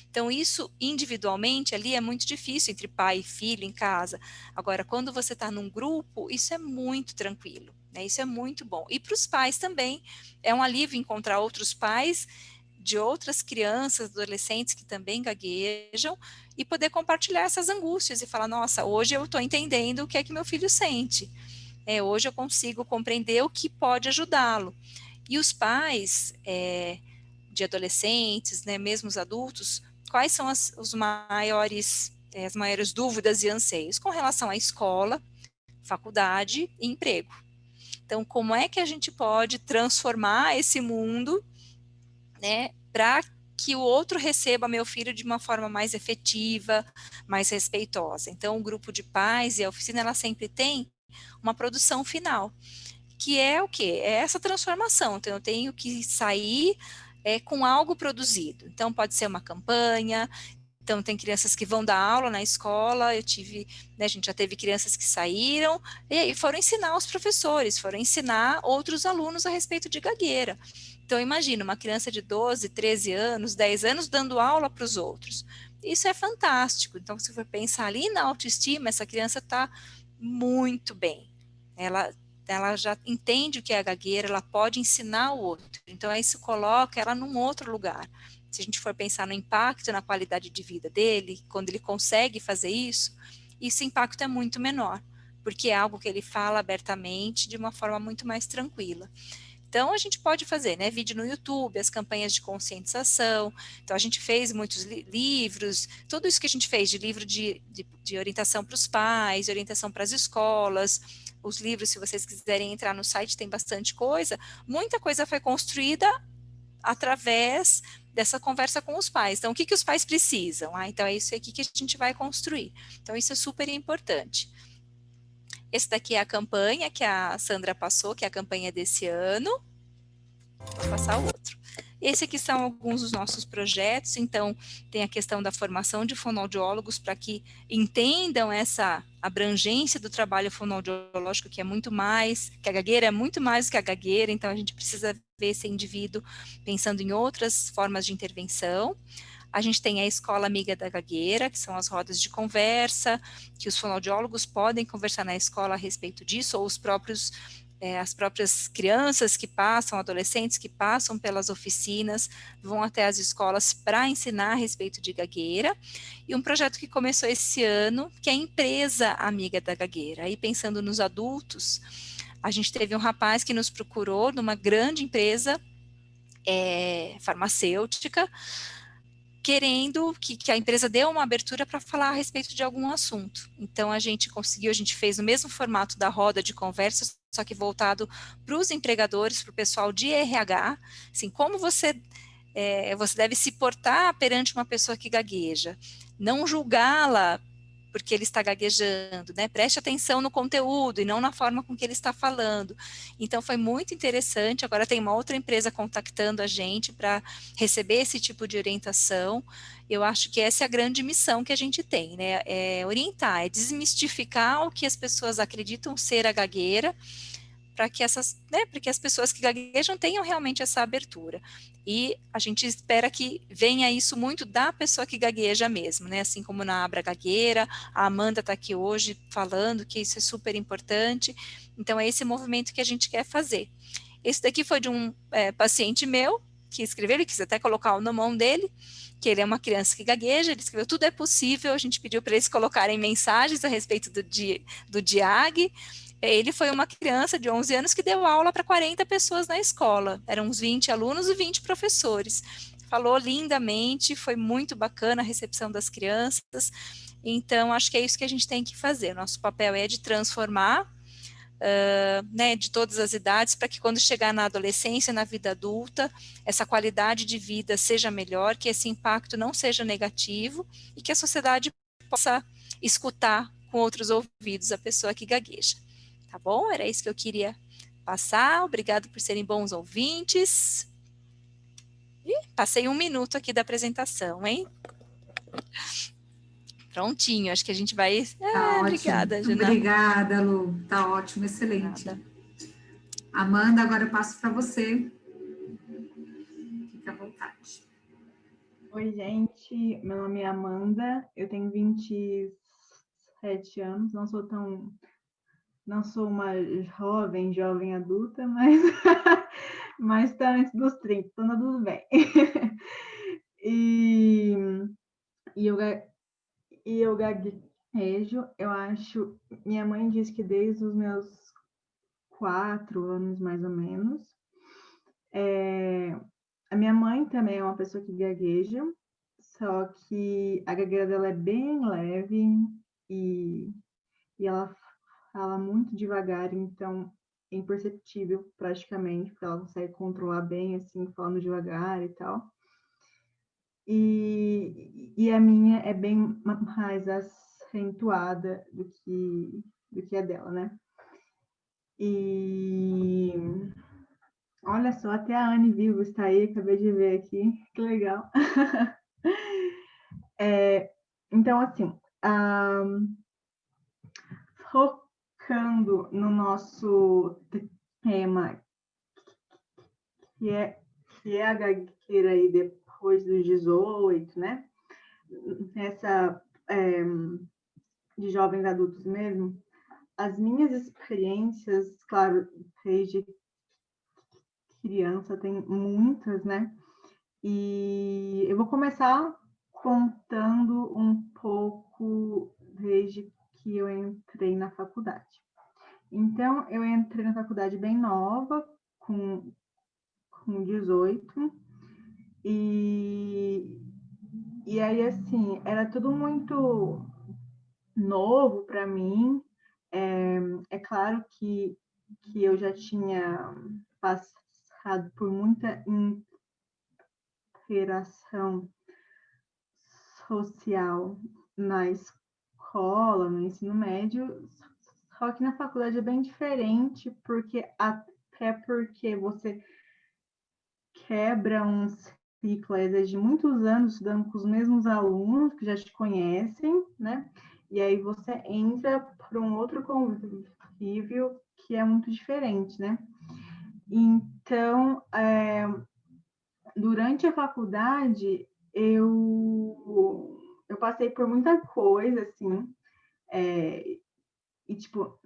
Então, isso individualmente ali é muito difícil entre pai e filho em casa. Agora, quando você está num grupo, isso é muito tranquilo, né? Isso é muito bom. E para os pais também, é um alívio encontrar outros pais de outras crianças, adolescentes que também gaguejam, e poder compartilhar essas angústias e falar, nossa, hoje eu estou entendendo o que é que meu filho sente. Hoje eu consigo compreender o que pode ajudá-lo. E os pais de adolescentes, né, mesmo os adultos, quais são as maiores dúvidas e anseios com relação à escola, faculdade e emprego. Então, como é que a gente pode transformar esse mundo, né, para que o outro receba meu filho de uma forma mais efetiva, mais respeitosa? Então, o grupo de pais e a oficina, ela sempre tem uma produção final, que é o quê? É essa transformação. Então, eu tenho que sair com algo produzido. Então, pode ser uma campanha. Então, tem crianças que vão dar aula na escola, a gente já teve crianças que saíram, e aí foram ensinar os professores, foram ensinar outros alunos a respeito de gagueira. Então, imagina, uma criança de 12, 13 anos, 10 anos, dando aula para os outros. Isso é fantástico. Então, se for pensar ali na autoestima, essa criança está muito bem. Ela já entende o que é a gagueira, ela pode ensinar o outro. Então, isso coloca ela num outro lugar. Se a gente for pensar no impacto na qualidade de vida dele, quando ele consegue fazer isso, esse impacto é muito menor, porque é algo que ele fala abertamente de uma forma muito mais tranquila. Então, a gente pode fazer, né, vídeo no YouTube, as campanhas de conscientização. Então, a gente fez muitos livros, tudo isso que a gente fez de livro de orientação para os pais, de orientação para as escolas, os livros, se vocês quiserem entrar no site, tem bastante coisa. Muita coisa foi construída através dessa conversa com os pais. Então, o que os pais precisam? Então, é isso aqui que a gente vai construir. Então, isso é super importante. Esse daqui é a campanha que a Sandra passou, que é a campanha desse ano. Vou passar o outro. Esse aqui são alguns dos nossos projetos. Então, tem a questão da formação de fonoaudiólogos para que entendam essa abrangência do trabalho fonoaudiológico, que é muito mais, que a gagueira é muito mais do que a gagueira, então a gente precisa ver esse indivíduo pensando em outras formas de intervenção. A gente tem a Escola Amiga da Gagueira, que são as rodas de conversa, que os fonoaudiólogos podem conversar na escola a respeito disso, ou as próprias crianças que passam, adolescentes que passam pelas oficinas, vão até as escolas para ensinar a respeito de gagueira. E um projeto que começou esse ano, que é a Empresa Amiga da Gagueira. Aí pensando nos adultos, a gente teve um rapaz que nos procurou numa grande empresa farmacêutica, querendo que a empresa dê uma abertura para falar a respeito de algum assunto. Então, a gente fez o mesmo formato da roda de conversa, só que voltado para os empregadores, para o pessoal de RH, assim, como você deve se portar perante uma pessoa que gagueja, não julgá-la porque ele está gaguejando, né? Preste atenção no conteúdo e não na forma com que ele está falando. Então, foi muito interessante. Agora tem uma outra empresa contactando a gente para receber esse tipo de orientação. Eu acho que essa é a grande missão que a gente tem, né? É orientar, é desmistificar o que as pessoas acreditam ser a gagueira, para que as pessoas que gaguejam tenham realmente essa abertura. E a gente espera que venha isso muito da pessoa que gagueja mesmo, né? Assim como na Abra Gagueira, a Amanda está aqui hoje falando que isso é super importante. Então, é esse movimento que a gente quer fazer. Esse daqui foi de um paciente meu, que escreveu, ele quis até colocar na mão dele, que ele é uma criança que gagueja, ele escreveu tudo é possível, a gente pediu para eles colocarem mensagens a respeito do DIAG. Ele foi uma criança de 11 anos que deu aula para 40 pessoas na escola, eram uns 20 alunos e 20 professores. Falou lindamente, foi muito bacana a recepção das crianças, então acho que é isso que a gente tem que fazer, nosso papel é de transformar, né, de todas as idades, para que quando chegar na adolescência, na vida adulta, essa qualidade de vida seja melhor, que esse impacto não seja negativo e que a sociedade possa escutar com outros ouvidos a pessoa que gagueja. Tá bom? Era isso que eu queria passar. Obrigado por serem bons ouvintes. Passei 1 minuto aqui da apresentação, hein? Prontinho, acho que a gente vai... Tá ótimo. Obrigada, Jana. Obrigada, Lu. Tá ótimo, excelente. Nada. Amanda, agora eu passo para você. Fique à vontade. Oi, gente. Meu nome é Amanda. Eu tenho 27 anos. Não sou uma jovem adulta, mas mas está antes dos 30, então tá tudo bem. E, e eu, e eu gaguejo, eu acho, minha mãe diz que desde os meus 4 anos, mais ou menos. A minha mãe também é uma pessoa que gagueja, só que a gagueira dela é bem leve e ela fala muito devagar, então é imperceptível praticamente, porque ela consegue controlar bem, assim, falando devagar e tal. E a minha é bem mais acentuada do que a dela, né? E olha só, até a Anne Vivo está aí, acabei de ver aqui, que legal. Então, assim, focando no nosso tema, que é a gagueira aí depois dos 18, né? Essa de jovens adultos mesmo, as minhas experiências, claro, desde criança tem muitas, né? E eu vou começar contando um pouco desde que eu entrei na faculdade. Então, eu entrei na faculdade bem nova, com 18, e aí, assim, era tudo muito novo para mim. É claro que eu já tinha passado por muita interação social na escola, no ensino médio, só que na faculdade é bem diferente, até porque você quebra um ciclo de muitos anos estudando com os mesmos alunos que já te conhecem, né? E aí você entra para um outro convívio que é muito diferente, né? Então, durante a faculdade, eu passei por muita coisa, assim, e, tipo,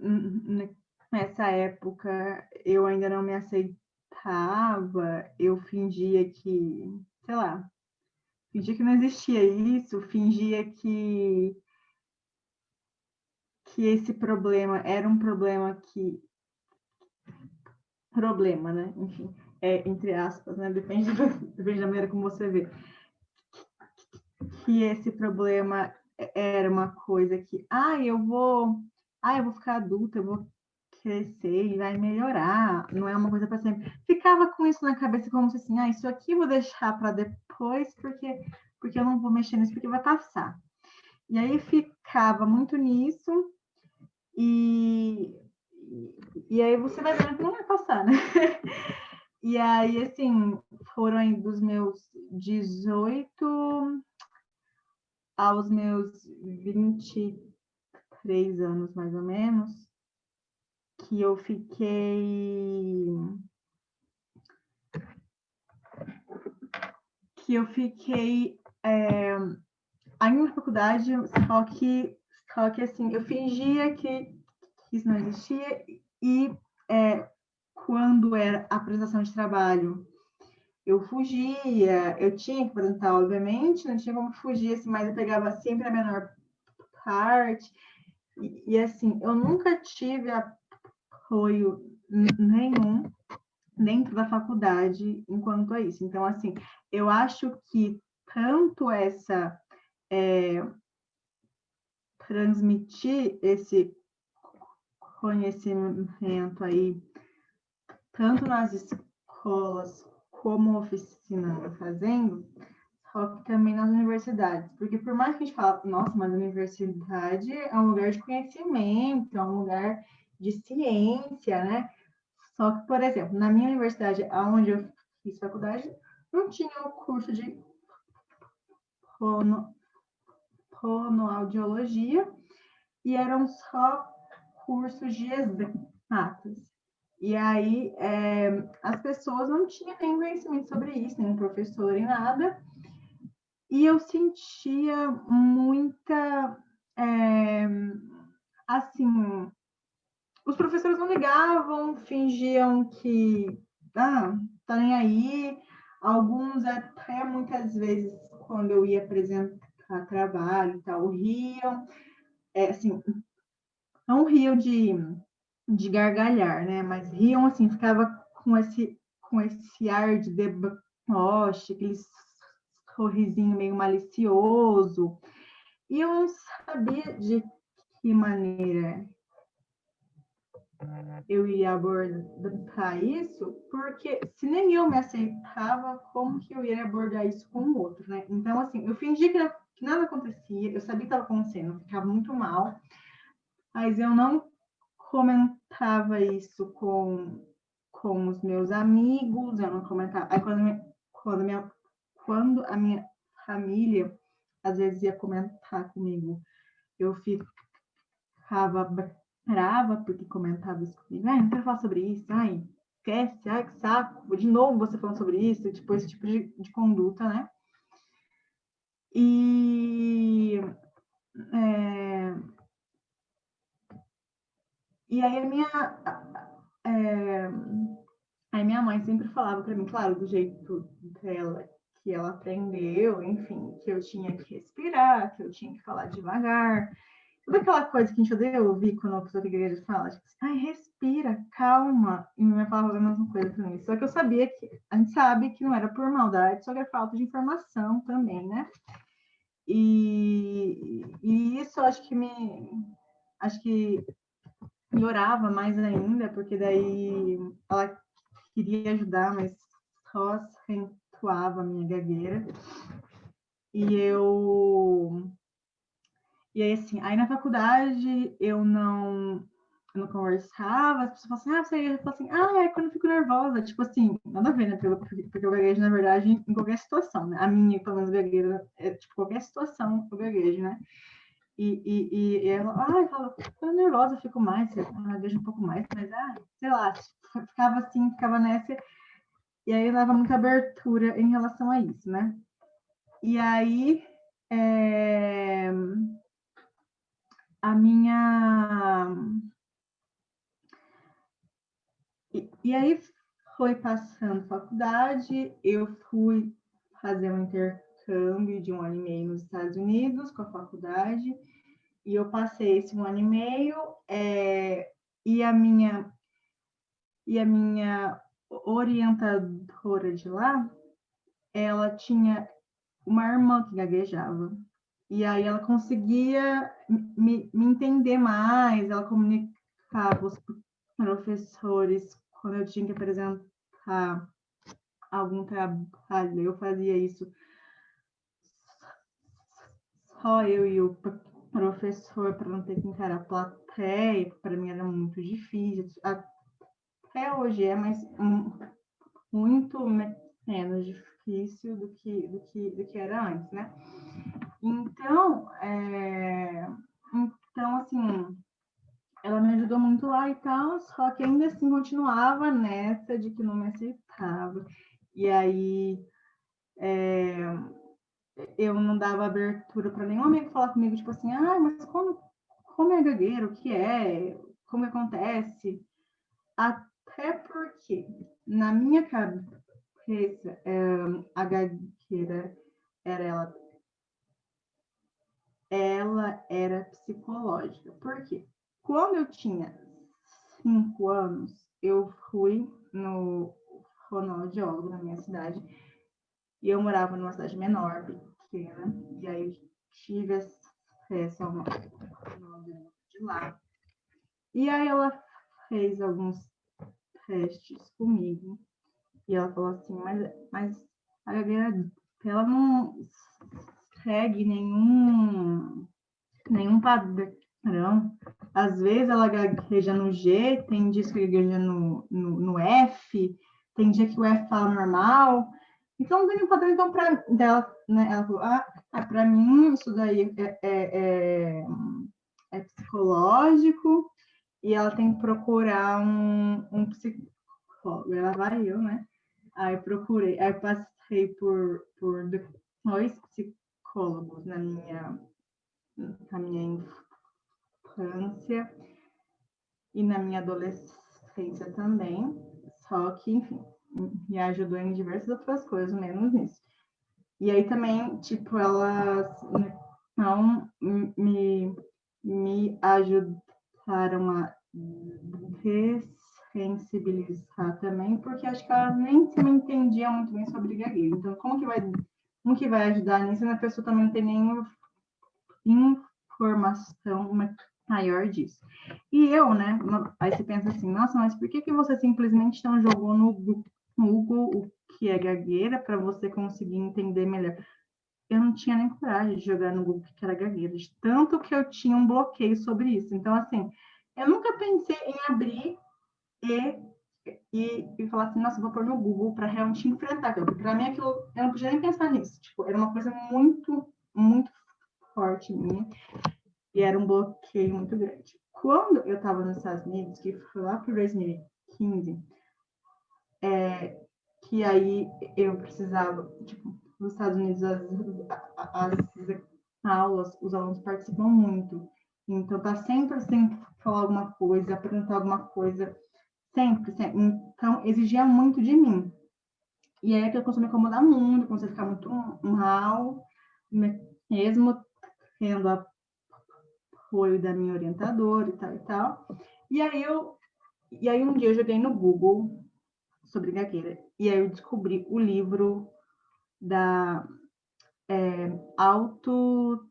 nessa época, eu ainda não me aceitava, eu fingia que, sei lá, fingia que não existia isso, fingia que esse problema era um problema problema, né? Enfim, entre aspas, né? Depende da maneira como você vê. Que esse problema era uma coisa que, eu vou ficar adulta, eu vou crescer e vai melhorar, não é uma coisa para sempre. Ficava com isso na cabeça como se assim, isso aqui eu vou deixar para depois, porque eu não vou mexer nisso, porque vai passar. E aí ficava muito nisso, e aí você vai vendo que não vai passar, né? E aí, assim, foram aí dos meus 18 aos meus 23 anos, mais ou menos, que eu fiquei ainda na faculdade, só que assim, eu fingia que isso não existia, e quando era apresentação de trabalho, eu fugia, eu tinha que apresentar, obviamente, não tinha como fugir, assim, mas eu pegava sempre a menor parte, e assim, eu nunca tive apoio nenhum dentro da faculdade enquanto a isso. Então, assim, eu acho que tanto essa transmitir esse conhecimento aí, tanto nas escolas como oficina fazendo, só que também nas universidades. Porque por mais que a gente fale, nossa, mas a universidade é um lugar de conhecimento, é um lugar de ciência, né? Só que, por exemplo, na minha universidade, onde eu fiz faculdade, não tinha o curso de fonoaudiologia, e eram só cursos de exatas. E aí, as pessoas não tinham nem conhecimento sobre isso, nem um professor, nem nada. E eu sentia muita, assim, os professores não ligavam, fingiam que, tá nem aí. Alguns até muitas vezes, quando eu ia apresentar trabalho e tal, riam. Assim, não riam de gargalhar, né? Mas riam assim, ficava com esse ar de deboche, aquele sorrisinho meio malicioso. E eu não sabia de que maneira eu ia abordar isso, porque se nem eu me aceitava, como que eu ia abordar isso com o outro, né? Então, assim, eu fingi que nada acontecia, eu sabia que estava acontecendo, eu ficava muito mal, mas eu não comentava isso com os meus amigos, eu não comentava. Aí, quando a minha família, às vezes, ia comentar comigo, eu ficava brava porque comentava isso comigo. Ai, não quero falar sobre isso. Ai, esquece. Ai, que saco. De novo você falando sobre isso. Tipo, esse tipo de conduta, né? E... É, e aí aí minha mãe sempre falava para mim, claro, do jeito dela, que ela aprendeu, enfim, que eu tinha que respirar, que eu tinha que falar devagar. Toda aquela coisa que a gente odeia ouvir quando a pessoa da igreja fala, tipo, ai, respira, calma. E minha mãe falava a mesma coisa para mim. Só que eu sabia a gente sabe que não era por maldade, só que é falta de informação também, né? E isso acho que piorava mais ainda, porque daí ela queria ajudar, mas só acentuava a minha gagueira. E aí, assim, aí na faculdade eu não conversava, as pessoas falavam assim, você fala assim, é quando eu fico nervosa, tipo assim, nada a ver, né, porque eu gaguejo, na verdade, em qualquer situação, né, a minha, pelo menos, gagueira, é, tipo, qualquer situação eu gaguejo, né, e ela, eu falo, tô nervosa, eu fico mais, eu gaguejo um pouco mais, mas, sei lá, ficava assim, ficava nessa, e aí eu dava muita abertura em relação a isso, né, e aí, a minha... E aí foi passando faculdade, eu fui fazer um intercâmbio de 1 ano e meio nos Estados Unidos com a faculdade, e eu passei esse 1 ano e meio, e a minha orientadora de lá, ela tinha uma irmã que gaguejava. E aí ela conseguia me entender mais, ela comunicava os professores quando eu tinha que apresentar algum trabalho, eu fazia isso só eu e o professor para não ter que encarar a plateia, para mim era muito difícil, até hoje é, mas muito menos difícil do que era antes, né? Então, assim, ela me ajudou muito lá e tal, só que ainda assim continuava nessa de que não me aceitava. E aí eu não dava abertura para nenhum amigo falar comigo, tipo assim, mas como é gagueira, o que é, como acontece? Até porque, na minha cabeça, a gagueira ela era psicológica. Por quê? Quando eu tinha 5 anos, eu fui no fonoaudiólogo na minha cidade, e eu morava numa cidade menor, pequena, e aí eu tive acesso a uma fonoaudióloga de lá. E aí ela fez alguns testes comigo, e ela falou assim, mas a gagueira, ela não segue nenhum padrão. Às vezes ela gagueja no G, tem dias que gagueja no F, tem dia que o F fala normal. Então, não tem nenhum padrão. Então, para dela, né, ela falou, para mim, isso daí é psicológico e ela tem que procurar um psicólogo. Ela vai eu, né? Aí procurei, aí passei por 2 psicólogos na minha infância e na minha adolescência também. Só que, enfim, me ajudou em diversas outras coisas, menos nisso. E aí também, tipo, elas não me ajudaram a dessensibilizar também, porque acho que elas nem se me entendiam muito bem sobre gagueira. Então, como que vai ajudar nisso se a pessoa também não tem nenhuma informação maior disso? E eu, né, aí você pensa assim, nossa, mas por que você simplesmente não jogou no Google o que é gagueira para você conseguir entender melhor? Eu não tinha nem coragem de jogar no Google que era gagueira, de tanto que eu tinha um bloqueio sobre isso. Então, assim, eu nunca pensei em abrir e falar assim, nossa, vou pôr no Google para realmente enfrentar aquilo. Para mim, aquilo, eu não podia nem pensar nisso. Tipo, era uma coisa muito, muito forte minha e era um bloqueio muito grande. Quando eu estava nos Estados Unidos, que foi lá para 2015, que aí eu precisava, tipo, nos Estados Unidos as aulas, os alunos participam muito. Então, tá sempre assim, falar alguma coisa, perguntar alguma coisa, sempre, sempre. Então, exigia muito de mim. E aí, eu comecei a me incomodar muito, comecei a ficar muito mal, mesmo tendo apoio da minha orientadora e tal e tal. E aí um dia eu joguei no Google sobre gagueira. E aí eu descobri o livro da autoterapia,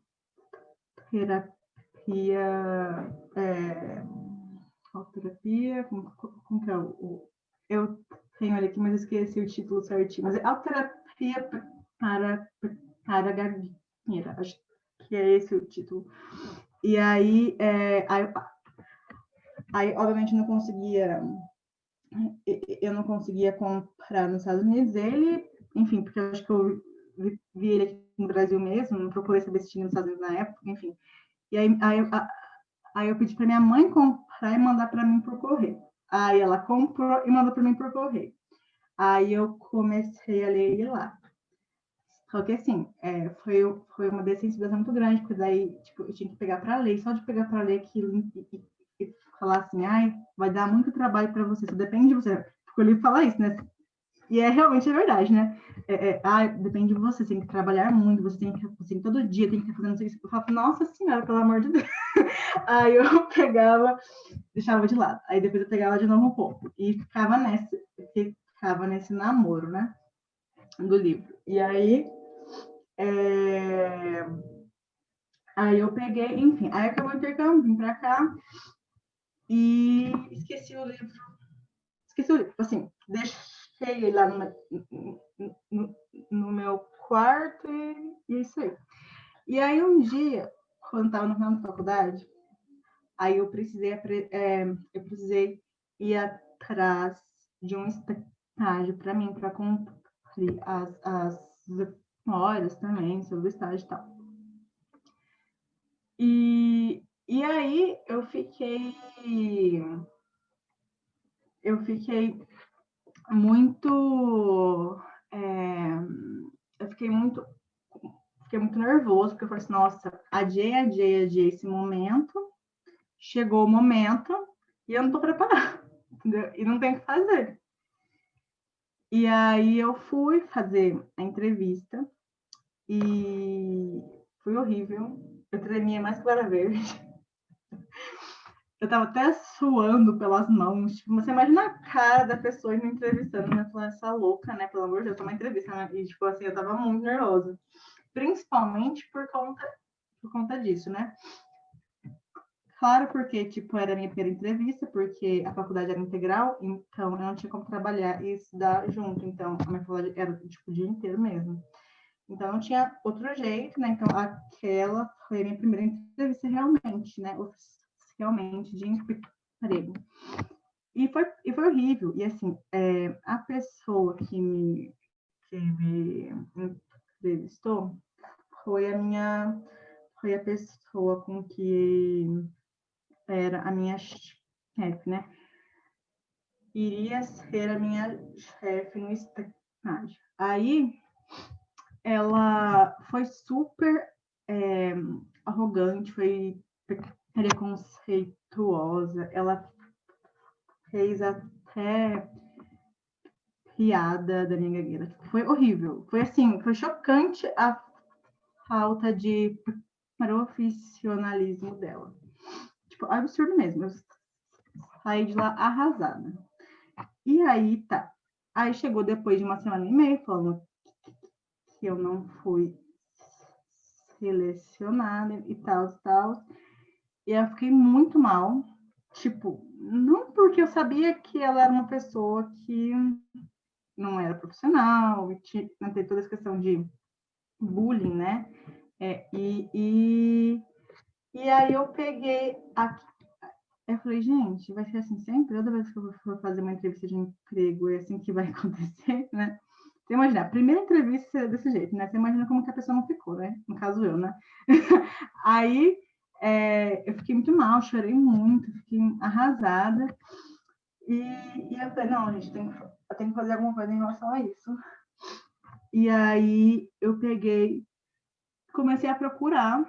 autoterapia, como que é eu tenho ele aqui, mas eu esqueci o título certinho, mas é autoterapia para gagueira, acho que é esse o título. E aí, aí obviamente eu não conseguia comprar nos Estados Unidos ele, enfim, porque eu acho que eu vi ele aqui no Brasil mesmo, não procurei saber se tinha nos Estados Unidos na época, enfim. E aí eu pedi para minha mãe comprar e mandar para mim por correio. Aí ela comprou e mandou para mim por correio. Aí eu comecei a ler ele lá. Só que assim, foi uma dessensibilização muito grande, porque daí tipo, eu tinha que pegar para ler, só de pegar para ler aquilo e falar assim, ai, vai dar muito trabalho para você, só depende de você. Porque o livro fala isso, né? E realmente verdade, né? Depende de você, você tem que trabalhar muito, você todo dia tem que estar fazendo isso. Eu falo, nossa senhora, pelo amor de Deus. Aí eu pegava, deixava de lado. Aí depois eu pegava de novo um pouco. E ficava nesse namoro, né? Do livro. E aí eu peguei, enfim, aí acabou o intercâmbio, vim pra cá e esqueci o livro. Assim, deixei ele lá no meu quarto e isso aí. E aí um dia, quando estava no final da faculdade, aí eu precisei ir atrás de um estágio para mim, para cumprir as horas também sobre o estágio e tal. E aí eu fiquei muito fiquei muito nervoso, porque eu falei assim, nossa, adiei esse momento, chegou o momento e eu não tô preparada, entendeu? E não tem o que fazer. E aí eu fui fazer a entrevista e foi horrível. Eu tremia mais que vara verde. Eu tava até suando pelas mãos. Tipo, você imagina a cara da pessoa me entrevistando, né? Falando, essa louca, né? Pelo amor de Deus, tô uma entrevista, né? E, tipo, assim, eu tava muito nervosa. Principalmente por conta disso, né? Claro, porque, tipo, era a minha primeira entrevista, porque a faculdade era integral, então eu não tinha como trabalhar e estudar junto. Então, a minha faculdade era, tipo, o dia inteiro mesmo. Então, não tinha outro jeito, né? Então, aquela foi a minha primeira entrevista realmente, né? Oficialmente, de emprego. E foi horrível. E, assim, a pessoa que me entrevistou foi a pessoa com que era a minha chefe, né? Iria ser a minha chefe no estágio. Aí, ela foi super arrogante, foi preconceituosa, ela fez até piada da minha gagueira. Tipo, foi horrível. Foi assim, foi chocante a falta de profissionalismo dela. Tipo, absurdo mesmo. Eu saí de lá arrasada. E aí, tá. Aí chegou depois de 1 semana e meia, falando que eu não fui selecionada e tal, tal. E eu fiquei muito mal. Tipo, não porque eu sabia que ela era uma pessoa que não era profissional, e tinha toda essa questão de bullying, né? E aí eu peguei aqui. Eu falei, gente, vai ser assim sempre? Toda vez que eu for fazer uma entrevista de emprego, é assim que vai acontecer, né? Você imagina, a primeira entrevista desse jeito, né? Você imagina como que a pessoa não ficou, né? No caso, eu, né? Aí, eu fiquei muito mal, chorei muito, fiquei arrasada. E eu falei, não, gente, eu tenho que fazer alguma coisa em relação a isso. E aí, eu peguei, comecei a procurar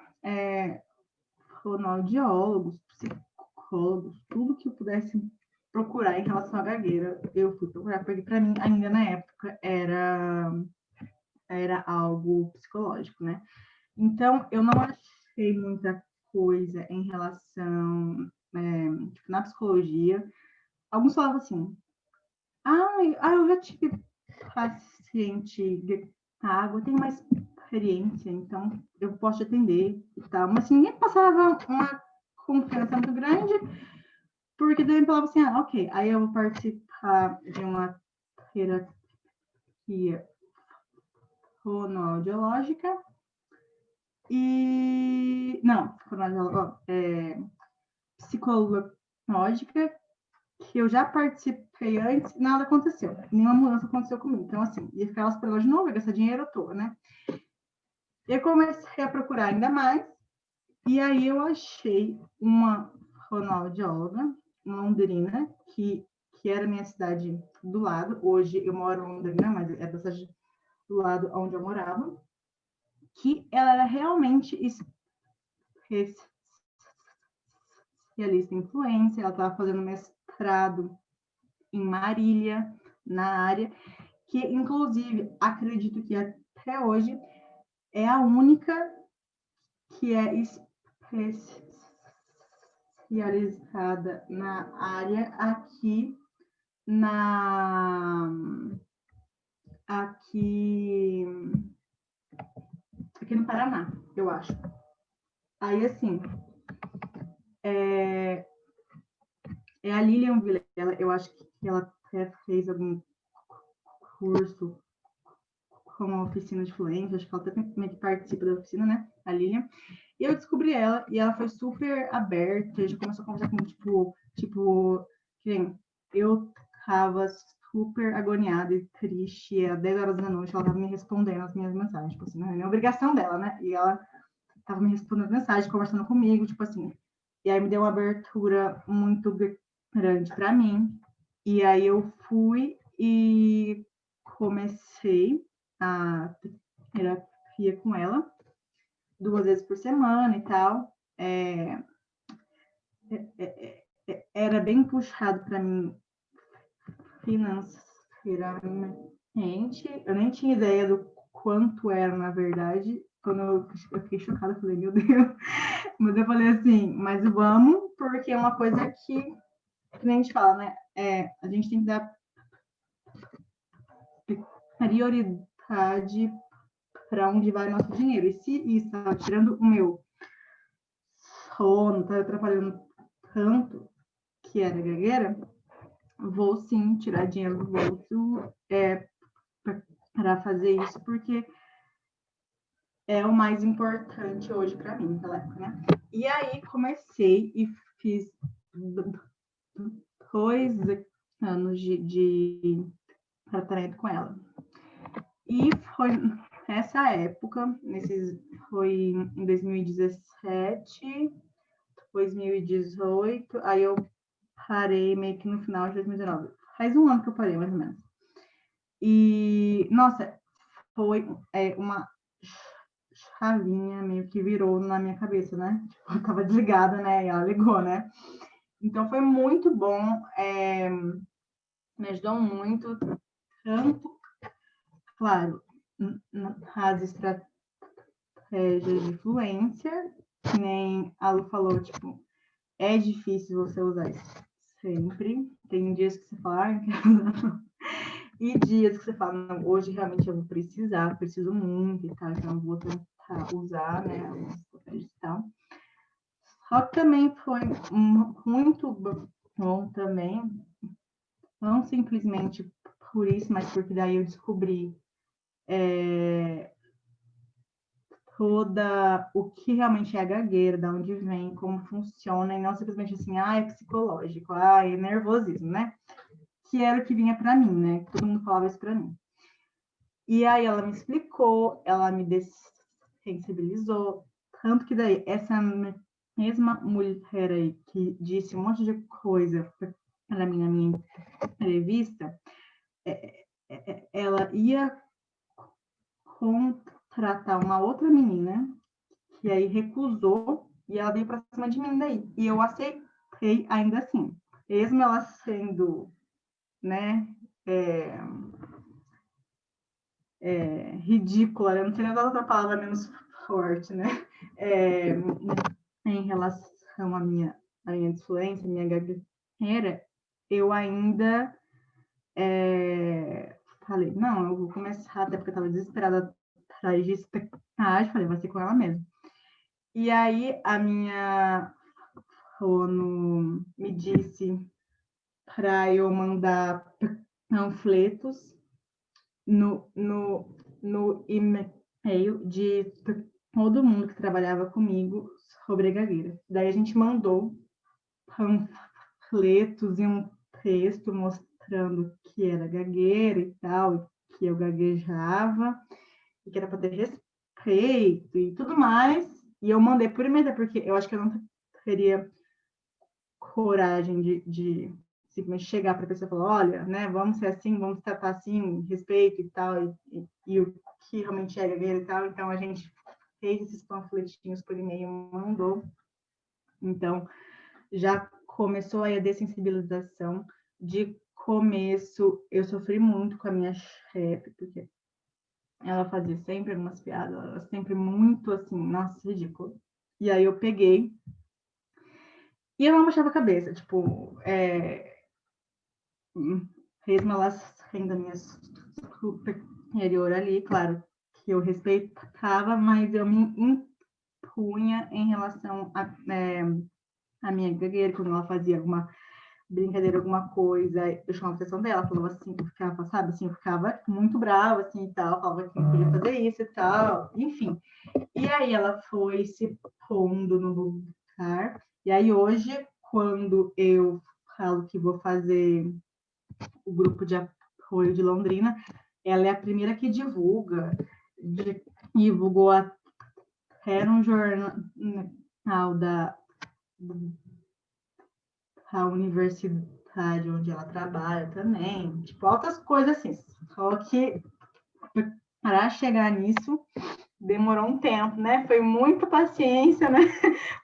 fonoaudiólogos, psicólogos, tudo que eu pudesse procurar em relação à gagueira, eu fui procurar, porque para mim, ainda na época, era algo psicológico, né? Então, eu não achei muita coisa em relação, tipo, na psicologia. Alguns falavam assim, eu já tive paciente de água, tenho mais experiência, então eu posso te atender e tal. Mas assim, ninguém passava uma confiança muito grande, porque daí falava assim, ok, aí eu vou participar de uma terapia fonoaudiológica e... Não, psicológica, que eu já participei antes, nada aconteceu. Nenhuma mudança aconteceu comigo. Então, assim, ia ficar elas pela de novo, ia gastar dinheiro à toa, né? Eu comecei a procurar ainda mais, e aí eu achei uma fonoaudióloga, uma londrina, que era minha cidade do lado. Hoje eu moro em Londrina, mas é da cidade do lado onde eu morava, que ela era realmente especialista em influência, ela estava fazendo mestrado em Marília, na área, que inclusive acredito que até hoje é a única que é especializada na área aqui no Paraná, eu acho. Aí, assim, é a Lilian Vilela, eu acho que ela até fez algum curso com a oficina de fluência, acho que ela até meio que participa da oficina, né, a Lilian. E eu descobri ela, e ela foi super aberta, a gente começou a conversar com, eu tava super agoniada e triste, às 10 horas da noite, ela tava me respondendo as minhas mensagens, tipo assim, não é minha obrigação dela, né, e ela tava me respondendo as mensagens, conversando comigo, tipo assim, e aí me deu uma abertura muito grande para mim, e aí eu fui e comecei a terapia com ela 2 vezes por semana e tal. Era bem puxado para mim financeiramente. Eu nem tinha ideia do quanto era, na verdade. Quando eu fiquei chocada, eu falei, meu Deus. Mas eu falei assim, mas vamos, porque é uma coisa que nem a gente fala, né? A gente tem que dar prioridade para onde vai nosso dinheiro. E se isso está tirando o meu sono, está atrapalhando tanto, que era gagueira, vou sim tirar dinheiro do bolso para fazer isso, porque é o mais importante hoje para mim, naquela época, né? E aí comecei e fiz 2 anos de tratamento com ela. E foi nessa época, foi em 2017, 2018, aí eu parei meio que no final de 2019. Faz 1 ano que eu parei, mais ou menos. E, nossa, foi uma chavinha meio que virou na minha cabeça, né? Tipo, eu tava desligada, né? E ela ligou, né? Então foi muito bom, me ajudou muito. tanto, claro, as estratégias de fluência, que nem a Lu falou, tipo, é difícil você usar isso sempre. Tem dias que você fala, ah, não quero usar, não. E dias que você fala, não, hoje realmente eu vou precisar, preciso muito e tal, então eu vou tentar usar, né, algumas estratégias e tal. Só que também foi muito bom também, não simplesmente por isso, mas porque daí eu descobri toda o que realmente é a gagueira, de onde vem, como funciona, e não simplesmente assim, ah, é psicológico, ah, é nervosismo, né? Que era o que vinha para mim, né? Todo mundo falava isso para mim. E aí ela me explicou, ela me sensibilizou, tanto que daí essa mesma mulher aí que disse um monte de coisa para mim na minha entrevista, ela ia contratar uma outra menina que aí recusou e ela veio para cima de mim daí. E eu aceitei ainda assim, mesmo ela sendo, né, ridícula, eu não sei nem dar outra palavra menos forte, né, em relação à minha influência, à minha gagueira, eu ainda falei, não, eu vou começar, até porque eu estava desesperada atrás de estágio, falei, vai ser com ela mesmo. E aí a minha fono me disse para eu mandar panfletos no e-mail de todo mundo que trabalhava comigo sobre gagueira. Daí a gente mandou panfletos e um texto mostrando que era gagueira e tal, que eu gaguejava, e que era para ter respeito e tudo mais. E eu mandei por e-mail, porque eu acho que eu não teria coragem de simplesmente chegar para a pessoa e falar, olha, né, vamos ser assim, vamos tratar assim, respeito e tal, e o que realmente é gagueira e tal. Então, a gente fez esses panfletinhos por e-mail, mandou. Então, já começou aí a dessensibilização. De começo, eu sofri muito com a minha chefe, porque ela fazia sempre umas piadas, ela sempre muito assim, nossa, ridículo. E aí eu peguei e eu não baixava a cabeça, tipo, mesmo ela sendo a minha superior ali, claro, que eu respeitava, mas eu me impunha em relação a minha gagueira, quando ela fazia alguma brincadeira, alguma coisa, eu chamava a atenção dela, falava assim, eu ficava, sabe, assim, eu ficava muito brava, assim, e tal, falava que não podia fazer isso e tal, enfim. E aí ela foi se pondo no lugar, e aí hoje, quando eu falo que vou fazer o grupo de apoio de Londrina, ela é a primeira que divulgou até no jornal da universidade onde ela trabalha também, tipo, outras coisas assim, só que para chegar nisso demorou um tempo, né? Foi muita paciência, né?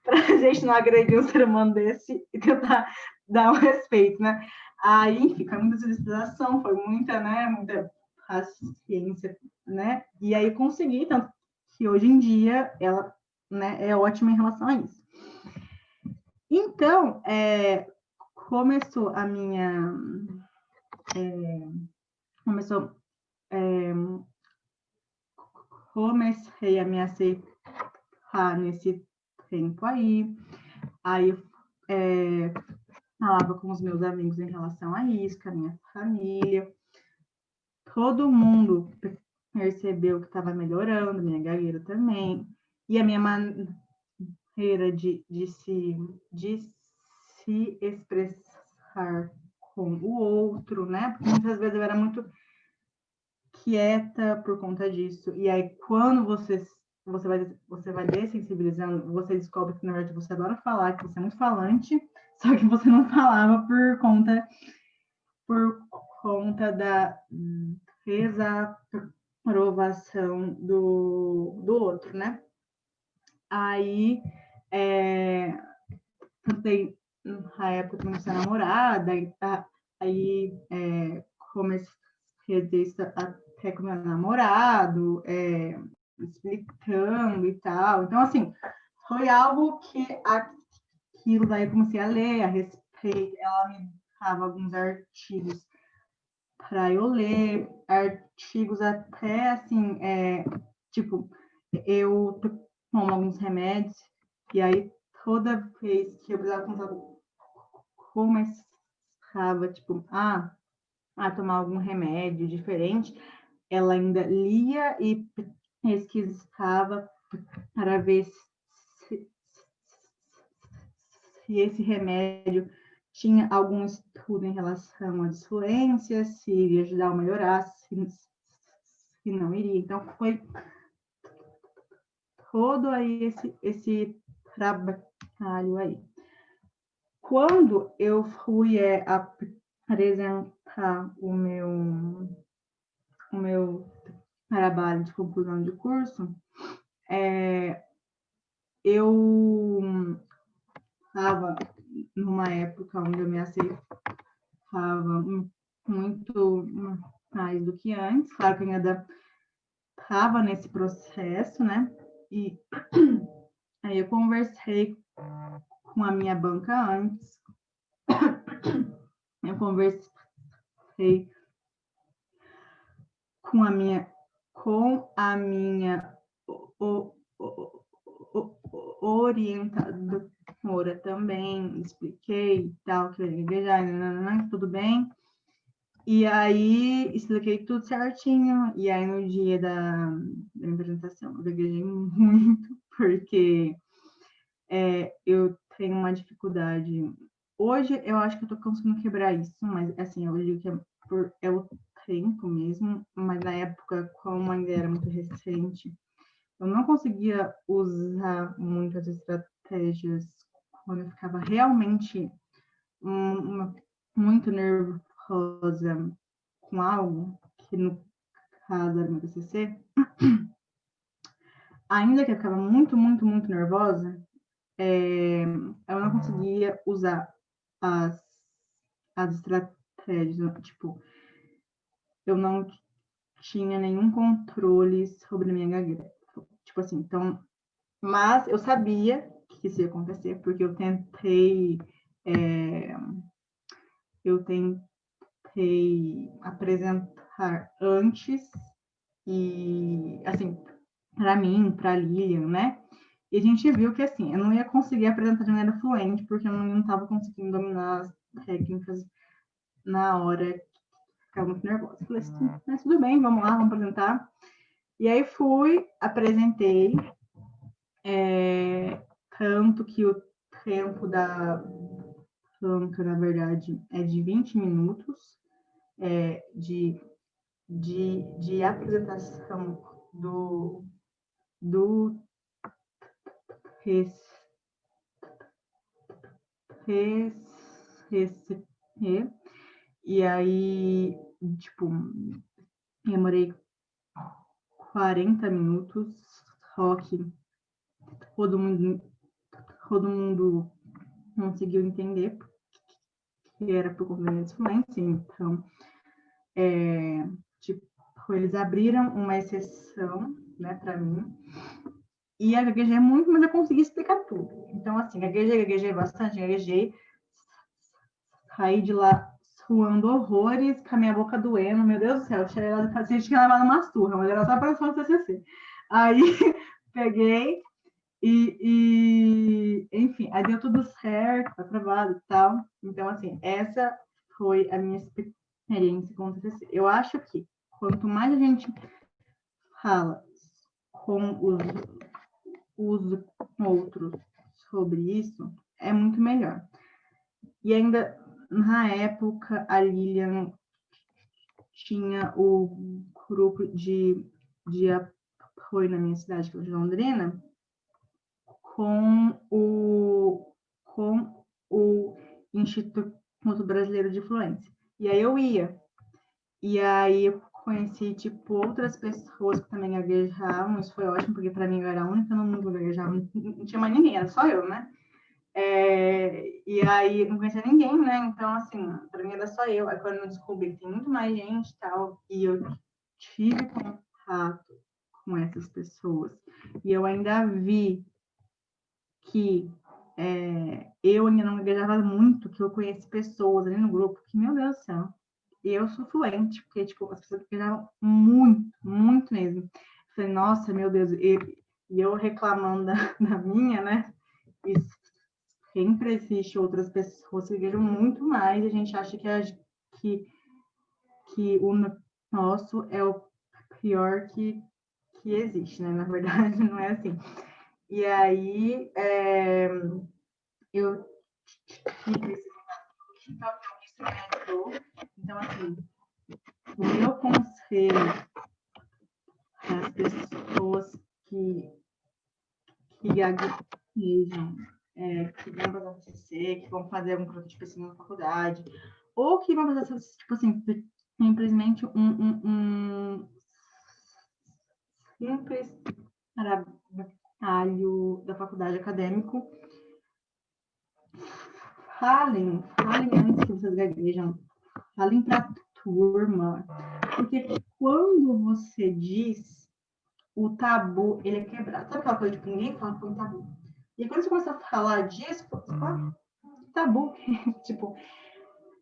Para a gente não agredir um ser humano desse e tentar dar um respeito, né? Aí, enfim, foi muita solicitação, foi muita, né? Muita paciência, né? E aí consegui, tanto que hoje em dia ela, né, é ótima em relação a isso. Então, começou a minha... comecei a me aceitar nesse tempo aí. Aí eu falava com os meus amigos em relação a isso, com a minha família. Todo mundo percebeu que estava melhorando, minha gagueira também. E a minha maneira de se expressar com o outro, né? Porque muitas vezes eu era muito quieta por conta disso. E aí, quando você vai dessensibilizando, você descobre que, na verdade, você adora falar, que você é muito falante, só que você não falava por conta da desaprovação do outro, né? Aí, na época, eu comecei a namorada, aí comecei dizer isso até com meu namorado, explicando e tal. Então, assim, foi algo que aquilo daí eu comecei a ler a respeito. Ela me dava alguns artigos para eu ler, artigos até, assim, tipo, eu tomo alguns remédios, e aí toda vez que eu precisava começava, tipo, a tomar algum remédio diferente, ela ainda lia e pesquisava para ver se esse remédio tinha algum estudo em relação à disfluência, se iria ajudar a melhorar, se não iria. Então, foi todo aí esse trabalho aí. Quando eu fui apresentar o meu trabalho de conclusão de curso, eu estava numa época onde eu me aceitava muito mais do que antes. Claro que eu ainda estava nesse processo, né? E aí eu conversei com a minha banca antes, eu conversei com a minha orientadora também, expliquei tal, que já tudo bem. E aí, expliquei tudo certinho. E aí, no dia da apresentação, eu gaguejei muito, porque eu tenho uma dificuldade. Hoje, eu acho que eu tô conseguindo quebrar isso, mas, assim, eu digo que é o tempo mesmo. Mas, na época, como ainda era muito recente, eu não conseguia usar muitas estratégias quando eu ficava realmente muito nervosa com algo, que no caso era meu TCC, ainda que eu ficava muito, muito, muito nervosa, eu não conseguia usar as estratégias, tipo, eu não tinha nenhum controle sobre a minha gagueira. Tipo assim, então, mas eu sabia que isso ia acontecer, porque eu tentei apresentar antes, e, assim, para mim, para Lilian, né? E a gente viu que, assim, eu não ia conseguir apresentar de maneira fluente, porque eu não estava conseguindo dominar as técnicas na hora, ficava muito nervosa. Falei assim, mas tudo bem, vamos lá, vamos apresentar. E aí fui, apresentei, tanto que o tempo da banca, na verdade, é de 20 minutos de apresentação do TCC. E aí, tipo, demorei 40 minutos, só que todo mundo conseguiu entender que era por conta da minha influência. Então, tipo, eles abriram uma exceção, né, para mim, e a gaguejei muito, mas eu consegui explicar tudo. Então, assim, gaguejei bastante, gaguejei, saí de lá suando horrores, com a minha boca doendo, meu Deus do céu, eu cheguei lá do paciente que ia levar numa surra, mas era só para o TCC. Aí, peguei enfim, aí deu tudo certo, foi aprovado e tal. Então, assim, essa foi a minha experiência com o TCC. Eu acho que quanto mais a gente fala com os outros sobre isso, é muito melhor. E ainda, na época, a Lilian tinha o grupo de apoio na minha cidade, que é de Londrina, com o Instituto Brasileiro de Fluência. E aí eu ia. E aí eu conheci, tipo, outras pessoas que também gaguejavam. Isso foi ótimo, porque para mim eu era a única no mundo que gaguejava. Não tinha mais ninguém, era só eu, né? E aí não conhecia ninguém, né? Então, assim, para mim era só eu. Aí quando eu descobri que tem muito mais gente e tal, e eu tive contato com essas pessoas, e eu ainda vi que eu ainda não gaguejava muito, que eu conheci pessoas ali no grupo, que, meu Deus do céu, eu sou fluente, porque, tipo, as pessoas gaguejavam muito, muito mesmo. Eu falei, nossa, meu Deus, e eu reclamando da minha, né? E sempre existe outras pessoas que gaguejam muito mais, e a gente acha que o nosso é o pior que existe, né? Na verdade, não é assim. E aí, eu tive esse instrumento. Então, assim, o meu conselho para as pessoas que gaguejam, que vão fazer um TCC, que vão fazer algum projeto de pesquisa na faculdade, ou que vão fazer, tipo assim, simplesmente um simples trabalho da faculdade acadêmico, falem antes que vocês gaguejam, falem para a turma, porque quando você diz, o tabu, ele é quebrado. Sabe aquela coisa de ninguém fala que foi um tabu? E quando você começa a falar disso, você fala, tabu, tipo,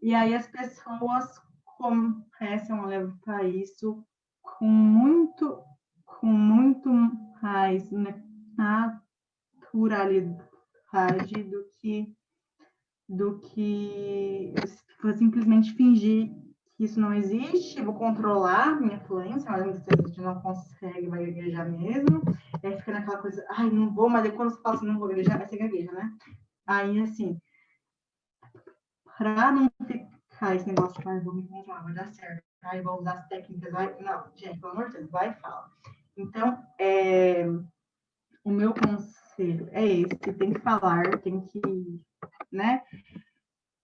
e aí as pessoas começam a levar isso com muito mais naturalidade do que simplesmente fingir que isso não existe, vou controlar minha fluência, mas muitas vezes a gente não consegue, vai gaguejar mesmo, aí fica naquela coisa, ai, não vou, mas quando você fala assim, não vou gaguejar, vai ser gagueja, né? Aí, assim, para não ficar esse negócio de, ai, vou me controlar, vai dar certo, ai, vou usar as técnicas, vai... Não, gente, pelo amor de Deus, vai e fala. Então, o meu conselho é esse, tem que falar, tem que, né?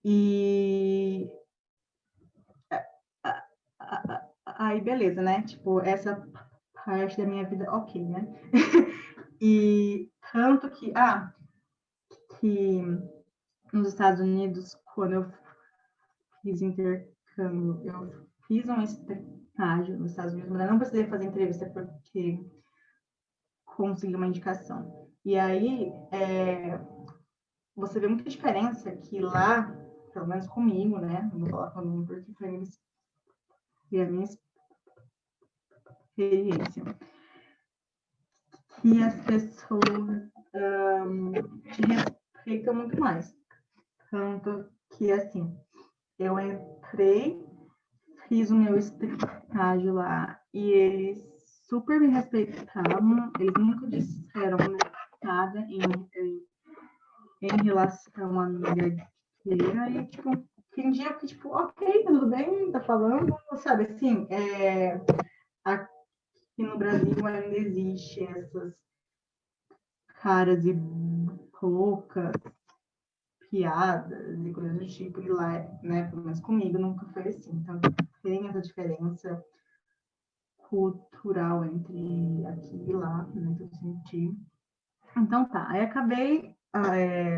E aí, beleza, né? Tipo, essa parte da minha vida, ok, né? E tanto que nos Estados Unidos, quando eu fiz intercâmbio, eu fiz um estágio nos Estados Unidos, mas eu não precisei fazer entrevista porque consegui uma indicação. E aí, você vê muita diferença que lá, pelo menos comigo, né? Não vou falar comigo porque foi a minha experiência. Que as pessoas te respeitam muito mais. Tanto que, assim, eu entrei, fiz o meu estágio lá e eles super me respeitavam, eles nunca disseram nada em relação à minha gagueira e, tipo, fingia que, tipo, ok, tudo bem, tá falando, sabe, assim, aqui no Brasil ainda existe essas caras e bocas, piadas e coisas do tipo, e lá, né, pelo menos comigo, nunca foi assim. Então, tem essa diferença cultural entre aqui e lá, né, que eu senti. Então, tá. Aí acabei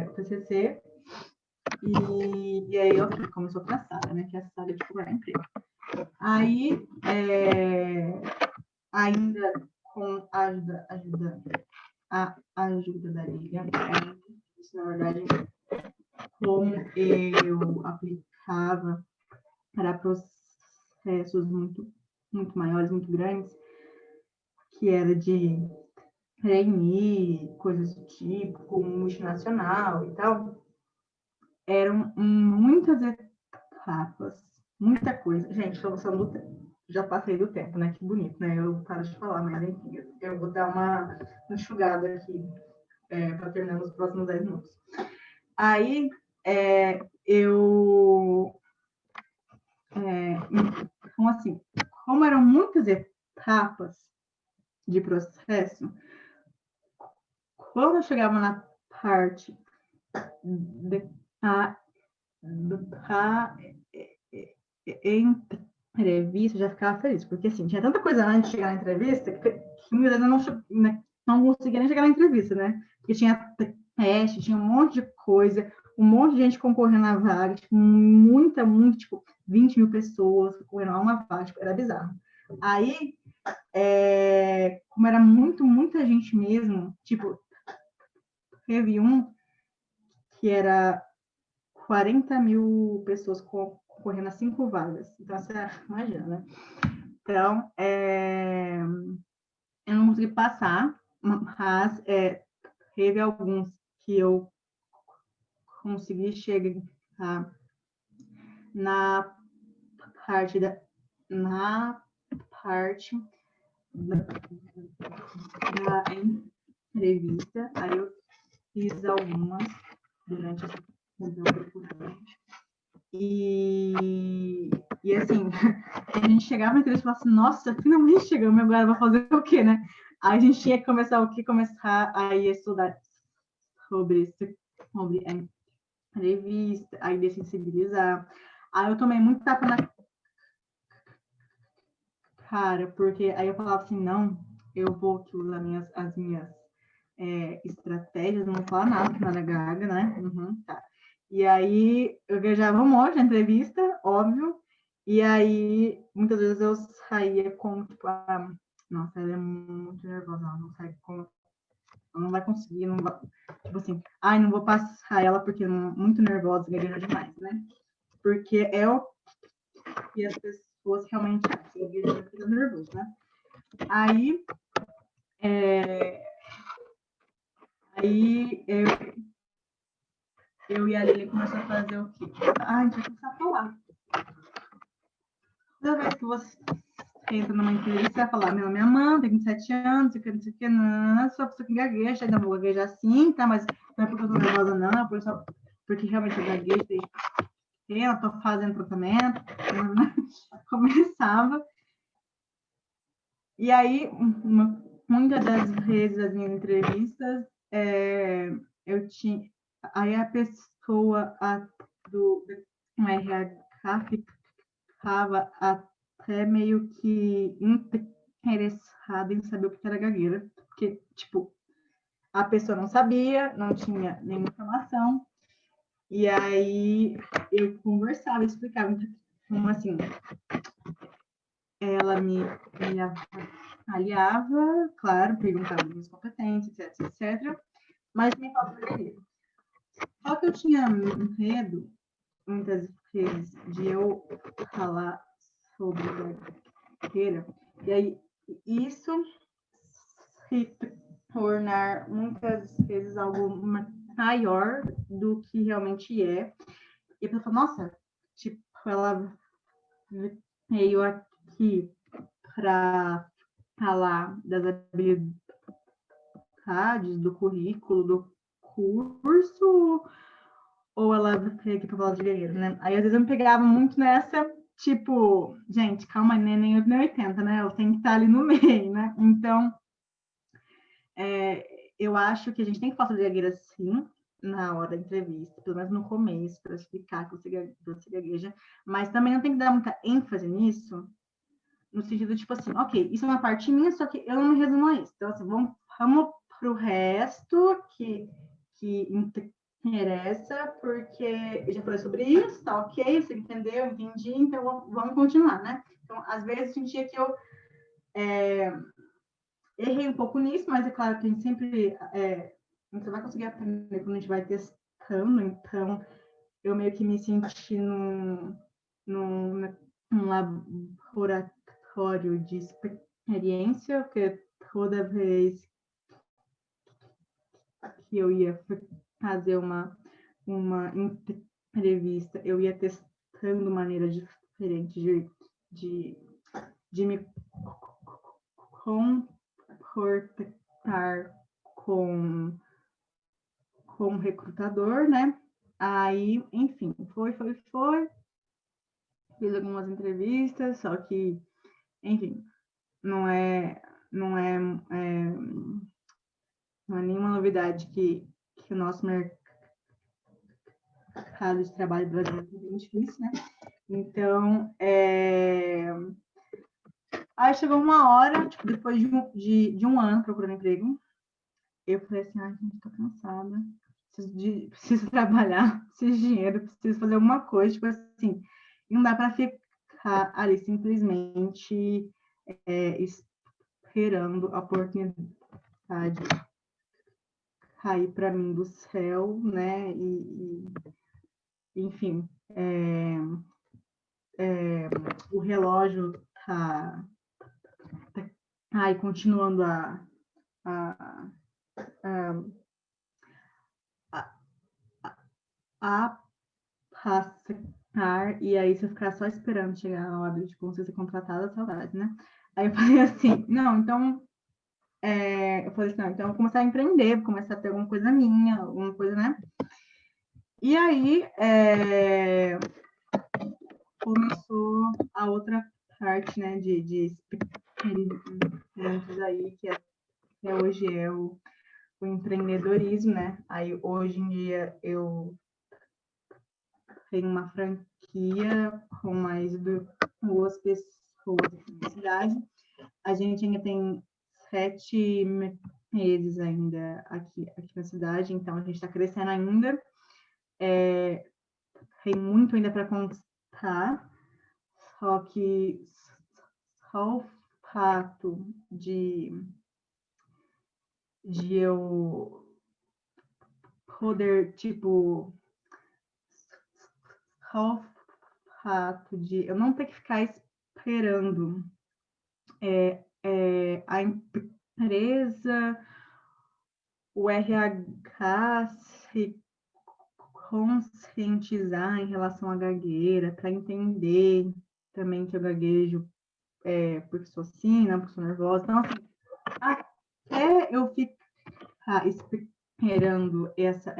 o TCC e aí eu começou a Sara, né, que é a Sara de procurar emprego. Aí, ainda com a ajuda da Liga, isso, na verdade, como eu aplicava para processos muito maiores, muito grandes, que era de trainee, coisas do tipo, como multinacional e tal, eram muitas etapas, muita coisa. Gente, estou gostando do tempo. Já passei do tempo, né? Que bonito, né? Eu paro de falar, mas enfim, eu vou dar uma enxugada aqui para terminar nos próximos 10 minutos. Aí, então, assim, como eram muitas etapas de processo, quando eu chegava na parte da entrevista, eu já ficava feliz, porque, assim, tinha tanta coisa antes de chegar na entrevista que muitas vezes eu não conseguia nem chegar na entrevista, né? Porque tinha teste, tinha um monte de coisa, um monte de gente concorrendo à vaga, tipo, muita, tipo, 20 mil pessoas concorrendo a uma vaga, tipo, era bizarro. Aí, como era muita gente mesmo, tipo, teve um que era 40 mil pessoas concorrendo a 5 vagas. Então, você imagina, né? Então, eu não consegui passar, mas teve alguns que eu consegui chegar na parte da entrevista. Aí eu fiz algumas durante essa e assim, a gente chegava na entrevista e falava assim, nossa, finalmente chegamos, agora vai fazer o quê, né? Aí a gente tinha que começar a estudar sobre a entrevista, aí de sensibilizar. Aí eu tomei muito tapa na cara, porque aí eu falava assim, não, eu vou aqui usar as minhas estratégias, não vou falar nada, que não era gaga, né? Tá. E aí eu viajava um monte na entrevista, óbvio, e aí muitas vezes eu saía com, tipo, nossa, ela é muito nervosa, ela não sai com, ela não vai conseguir, não vai, tipo assim, não vou passar ela porque muito nervosa, gagueja demais, né? Porque é o que as pessoas realmente acham, gagueja fica nervoso, né? Aí eu e a Lili começamos a fazer o quê? A gente vai começar a falar. Toda vez que você entra numa entrevista, você vai falar, meu nome é Amanda, tenho 27 anos, não sei o que, não, sou a pessoa que gagueja, ainda vou gaguejar assim, tá? Mas não é porque eu tô nervosa, não, é porque realmente eu gaguejo desde pequena, tô fazendo tratamento, começava. E aí, muitas das vezes, as minhas entrevistas, eu tinha... Aí a pessoa do RH ficava até meio que interessada em saber o que era gagueira, porque, tipo, a pessoa não sabia, não tinha nenhuma informação, e aí eu conversava, explicava, como assim, ela me avaliava, claro, perguntava minhas competências, etc, mas me falava gagueira. Só que eu tinha medo, muitas vezes, de eu falar sobre gagueira, e aí isso se tornar muitas vezes algo maior do que realmente é. E a pessoa fala, nossa, tipo, ela veio aqui para falar das habilidades, do currículo, do curso, ou ela veio aqui para falar de guerreiro, né? Aí às vezes eu me pegava muito nessa, tipo, gente, calma, nem 80, né? Eu tenho que estar ali no meio, né? Então, eu acho que a gente tem que falar de gagueira sim, na hora da entrevista, pelo menos no começo, para explicar que você gagueja, mas também não tem que dar muita ênfase nisso, no sentido de, tipo assim, ok, isso é uma parte minha, só que eu não me resumo a isso. Então, assim, vamos para o resto que interessa, porque eu já falei sobre isso, tá ok, você entendeu, entendi, então vamos continuar, né? Então, às vezes, sentia que eu errei um pouco nisso, mas é claro que a gente sempre você vai conseguir aprender quando a gente vai testando, então eu meio que me senti num laboratório de experiência, porque toda vez que eu ia fazer uma entrevista, eu ia testando maneiras diferentes de me comportar com recrutador, né? Aí, enfim, foi. Fiz algumas entrevistas, só que, enfim, não é nenhuma novidade que o nosso mercado de trabalho brasileiro é bem difícil, né? Então, aí chegou uma hora, tipo, depois de um ano procurando emprego, eu falei assim, gente, tô cansada. preciso trabalhar, preciso de dinheiro, preciso fazer alguma coisa, tipo assim, e não dá para ficar ali simplesmente esperando a oportunidade cair para mim do céu, né? Enfim, o relógio tá aí continuando a passar, e aí se eu ficar só esperando chegar a hora de você ser contratada, saudade, né? Aí eu falei assim, não, então eu falei assim, não, então eu vou começar a empreender, vou começar a ter alguma coisa minha, alguma coisa, né? E aí começou a outra parte, né, de experimentos aí, que hoje é o empreendedorismo, né? Aí hoje em dia eu tenho uma franquia com mais de 2 pessoas aqui na cidade. A gente ainda tem 7 meses ainda aqui na cidade, então a gente está crescendo ainda. Tem muito ainda para conquistar, só que só o fato de eu poder, tipo, só o fato de eu não ter que ficar esperando a empresa, o RH se conscientizar em relação à gagueira, para entender também que eu gaguejo porque sou assim, não porque sou nervosa. Então, assim, até eu ficar esperando essa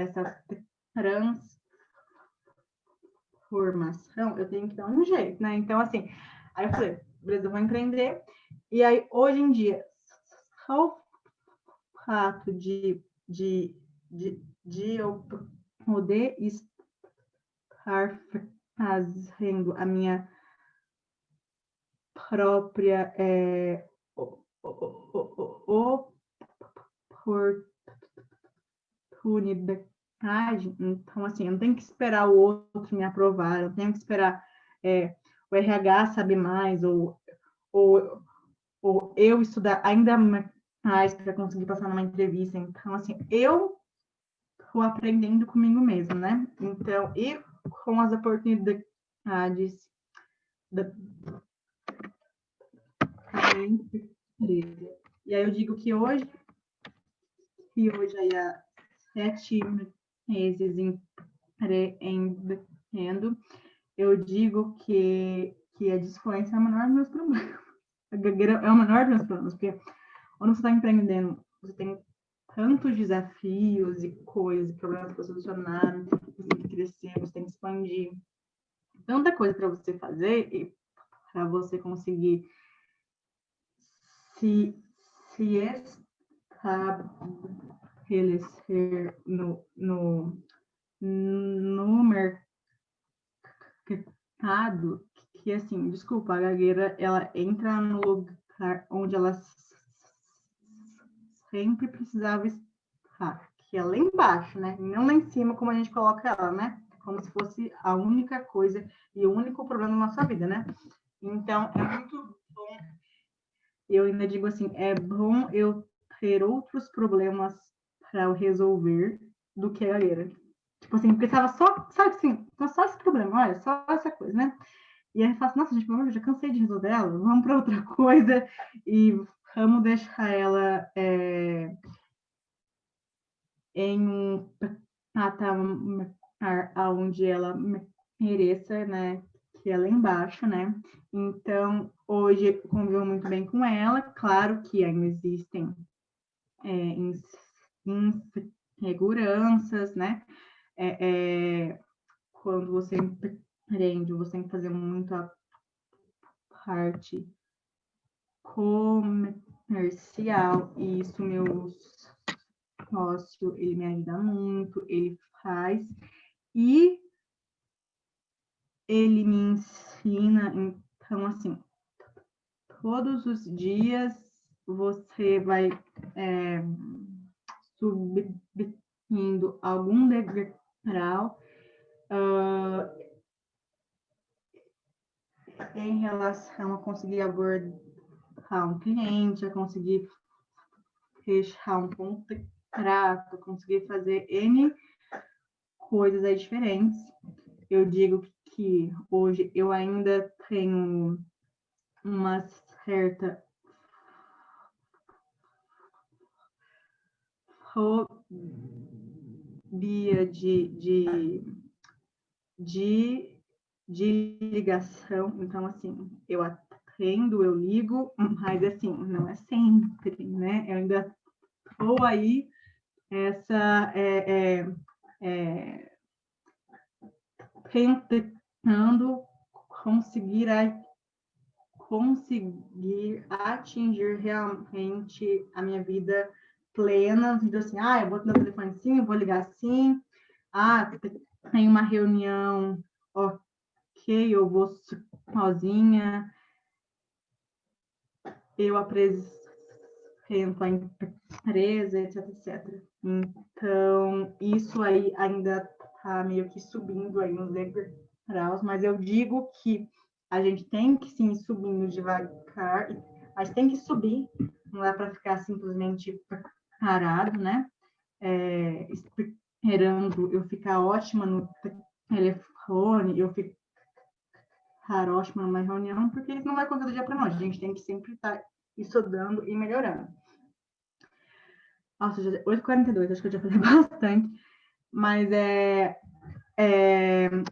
transformação, eu tenho que dar um jeito, né? Então, assim, aí eu falei, beleza, eu vou empreender. E aí, hoje em dia, só o fato de eu poder estar fazendo a minha própria oportunidade. Então, assim, eu não tenho que esperar o outro me aprovar, eu tenho que esperar o RH saber mais, ou eu estudar ainda mais para conseguir passar numa entrevista. Então, assim, eu estou aprendendo comigo mesmo, né? Então, e com as oportunidades da empresa. E aí eu digo que hoje aí há 7 meses empreendendo, eu digo que a disfluência é o menor dos meus problemas. A gagueira é o menor dos meus problemas, porque quando você está empreendendo, você tem tantos desafios e coisas, problemas para solucionar, você tem que crescer, você tem que expandir. Tanta coisa para você fazer e para você conseguir se estabelecer no mercado, que assim, desculpa, a gagueira, ela entra no lugar onde ela sempre precisava estar, que é lá embaixo, né? Não lá em cima, como a gente coloca ela, né? Como se fosse a única coisa e o único problema na nossa vida, né? Então, é muito bom. Eu ainda digo assim, é bom eu ter outros problemas para eu resolver do que a gagueira. Tipo assim, porque tava só, sabe assim, só esse problema, olha, só essa coisa, né? E aí eu falo assim, nossa, gente, pelo amor de Deus, já cansei de resolver ela, vamos para outra coisa e vamos deixar ela em um patamar onde ela mereça, né? Que é lá embaixo, né? Então, hoje eu convivo muito bem com ela. Claro que ainda existem inseguranças, né? Quando você empreende, você tem que fazer muito a parte comercial, e isso meu sócio, ele me ajuda muito, ele faz, e ele me ensina. Então, assim, todos os dias você vai submeter indo algum degrau em relação a conseguir abordar um cliente, a conseguir fechar um contrato, conseguir fazer N coisas aí diferentes. Eu digo que hoje eu ainda tenho uma certa fobia de ligação. Então, assim, eu atendo, eu ligo, mas, assim, não é sempre, né? Eu ainda estou aí tentando conseguir atingir realmente a minha vida plena, então, assim, eu vou no telefone assim, eu vou ligar assim, tem uma reunião, ok, eu vou sozinha, eu apresento a empresa, etc, etc. Então, isso aí ainda está meio que subindo aí nos degraus, mas eu digo que a gente tem que sim subindo devagar, mas tem que subir, não é para ficar simplesmente parado, né? Esperando eu ficar ótima no telefone, eu ficar ótima numa reunião, porque isso não vai acontecer do dia para noite, a gente tem que sempre estar estudando e melhorando. Nossa, 8h42, acho que eu já falei bastante, mas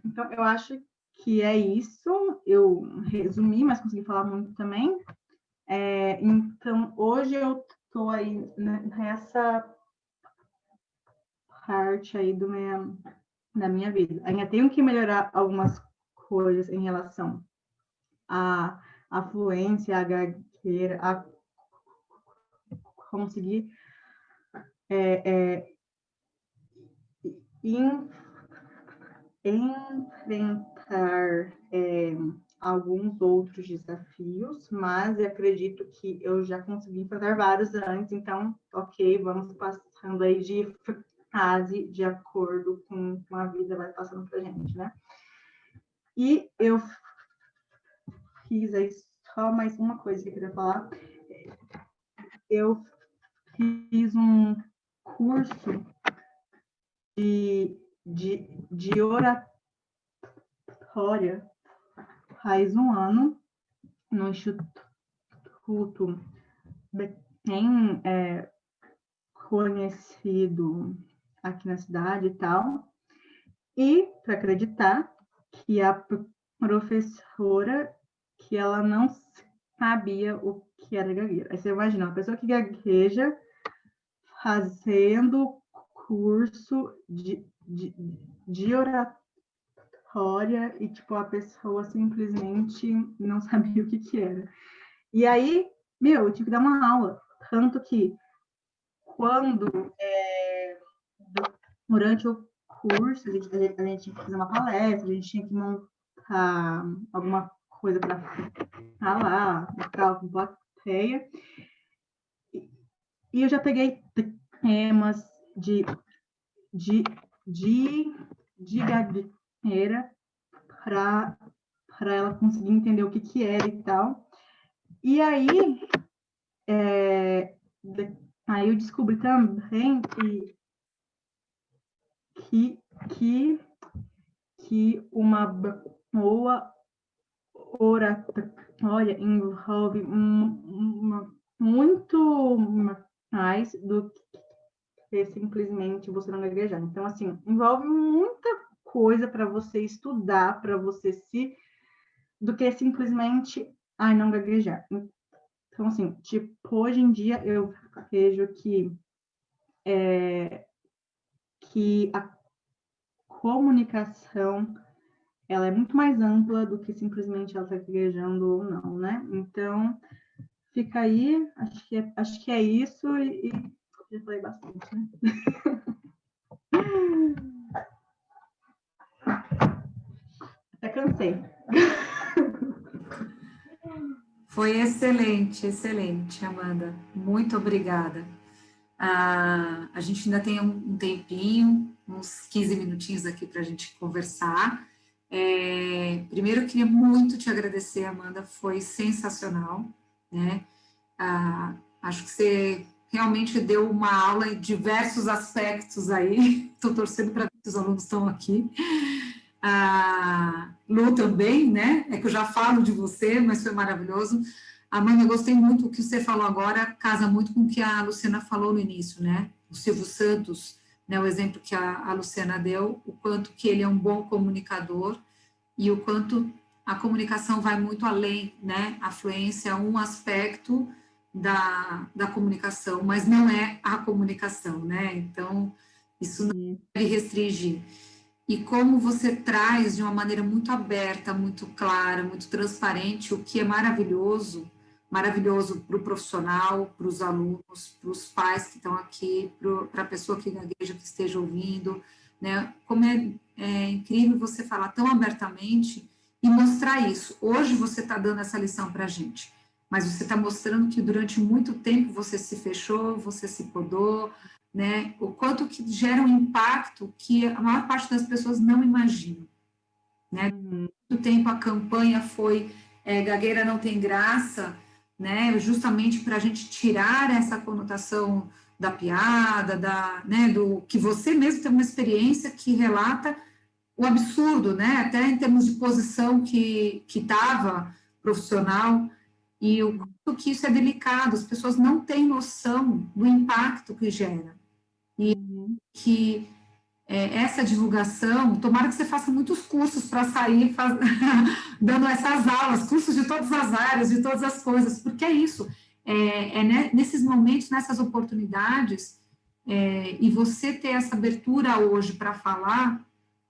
então eu acho que é isso. Eu resumi, mas consegui falar muito também. Então, hoje eu estou aí nessa parte aí da minha vida. Ainda tenho que melhorar algumas coisas em relação à fluência, à gagueira, a conseguir enfrentar alguns outros desafios, mas eu acredito que eu já consegui enfrentar vários antes, então, ok, vamos passando aí de fase de acordo com a vida vai passando pra gente, né? E eu fiz aí só mais uma coisa que eu queria falar. Eu fiz um curso de oratória faz um ano no Instituto bem conhecido aqui na cidade e tal. E para acreditar que a professora, que ela não sabia o que era gagueira. Aí você imagina, uma pessoa que gagueja fazendo curso de oratória e, tipo, a pessoa simplesmente não sabia o que era. E aí, eu tive que dar uma aula. Tanto que, durante o curso, a gente tinha que fazer uma palestra, a gente tinha que montar alguma coisa para falar, ficar com plateia. E eu já peguei temas de gagueira para ela conseguir entender o que era e tal. E aí, eu descobri também que uma boa oratória envolve muito mais do que simplesmente você não gaguejar. Então, assim, envolve muita coisa para você estudar, para você do que simplesmente não gaguejar. Então, assim, tipo, hoje em dia eu vejo que a comunicação ela é muito mais ampla do que simplesmente ela está gaguejando ou não, né? Então, fica aí, acho que é isso e já falei bastante, né? Até cansei. Foi excelente, excelente, Amanda. Muito obrigada. A gente ainda tem um tempinho, uns 15 minutinhos aqui para a gente conversar. Primeiro, eu queria muito te agradecer, Amanda, foi sensacional, né? Acho que você realmente deu uma aula em diversos aspectos aí, estou torcendo para que os alunos estão aqui. A Lu também, né? É que eu já falo de você, mas foi maravilhoso. Amanda, eu gostei muito do que você falou agora, casa muito com o que a Luciana falou no início, né? O Silvio Santos, né? O exemplo que a Luciana deu, o quanto que ele é um bom comunicador e o quanto a comunicação vai muito além, né? A fluência é um aspecto da comunicação, mas não é a comunicação, né? Então, isso não deve restringir. E como você traz de uma maneira muito aberta, muito clara, muito transparente, o que é maravilhoso para o profissional, para os alunos, para os pais que estão aqui, para a pessoa que gagueja, que esteja ouvindo, né? Como é incrível você falar tão abertamente e mostrar isso. Hoje você está dando essa lição para a gente, mas você está mostrando que durante muito tempo você se fechou, você se podou, né? O quanto que gera um impacto que a maior parte das pessoas não imaginam, né? Muito tempo a campanha foi gagueira não tem graça, né? Justamente para a gente tirar essa conotação da piada, né? Do que você mesmo tem uma experiência que relata o absurdo, né? Até em termos de posição que estava profissional e o quanto que isso é delicado. As pessoas não têm noção do impacto que gera. E que essa divulgação, tomara que você faça muitos cursos para sair dando essas aulas, cursos de todas as áreas, de todas as coisas, porque é isso, nesses momentos, nessas oportunidades, e você ter essa abertura hoje para falar,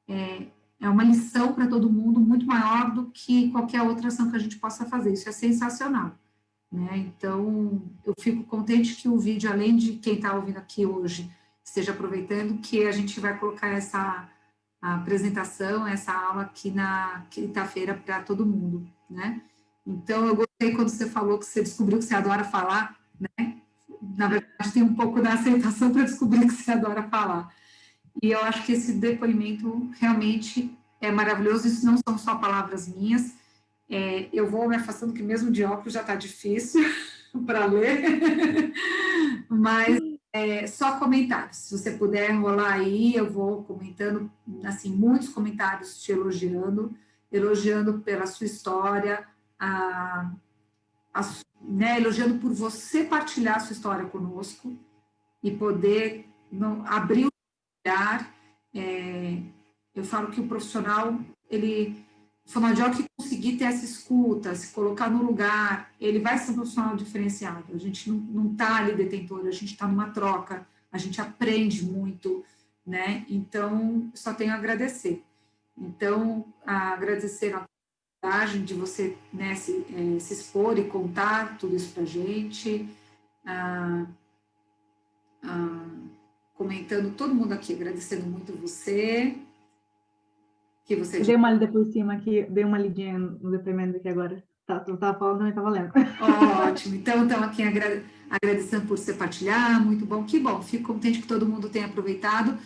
é uma lição para todo mundo muito maior do que qualquer outra ação que a gente possa fazer, isso é sensacional. Né? Então, eu fico contente que o vídeo, além de quem está ouvindo aqui hoje, esteja aproveitando, que a gente vai colocar essa apresentação, essa aula aqui na quinta-feira para todo mundo, né? Então, eu gostei quando você falou que você descobriu que você adora falar, né? Na verdade, tem um pouco da aceitação para descobrir que você adora falar. E eu acho que esse depoimento realmente é maravilhoso, isso não são só palavras minhas, eu vou me afastando, que mesmo de óculos já está difícil para ler, mas só comentários. Se você puder rolar aí, eu vou comentando, assim, muitos comentários te elogiando pela sua história, né, elogiando por você partilhar a sua história conosco e poder abrir o olhar. Eu falo que o profissional, o fonoaudiólogo que conseguir ter essa escuta, se colocar no lugar, ele vai ser um profissional diferenciado. A gente não está ali detentor, a gente está numa troca, a gente aprende muito, né? Então, só tenho a agradecer. Então, agradecer a coragem de você, né, se expor e contar tudo isso para a gente, comentando todo mundo aqui, agradecendo muito você. Que você dei uma lida por cima aqui, dei uma lidinha no depoimento aqui agora. Tu estava falando, também estava lendo. Ótimo. Então, estamos aqui agradecendo por você partilhar, muito bom. Que bom, fico contente que todo mundo tenha aproveitado.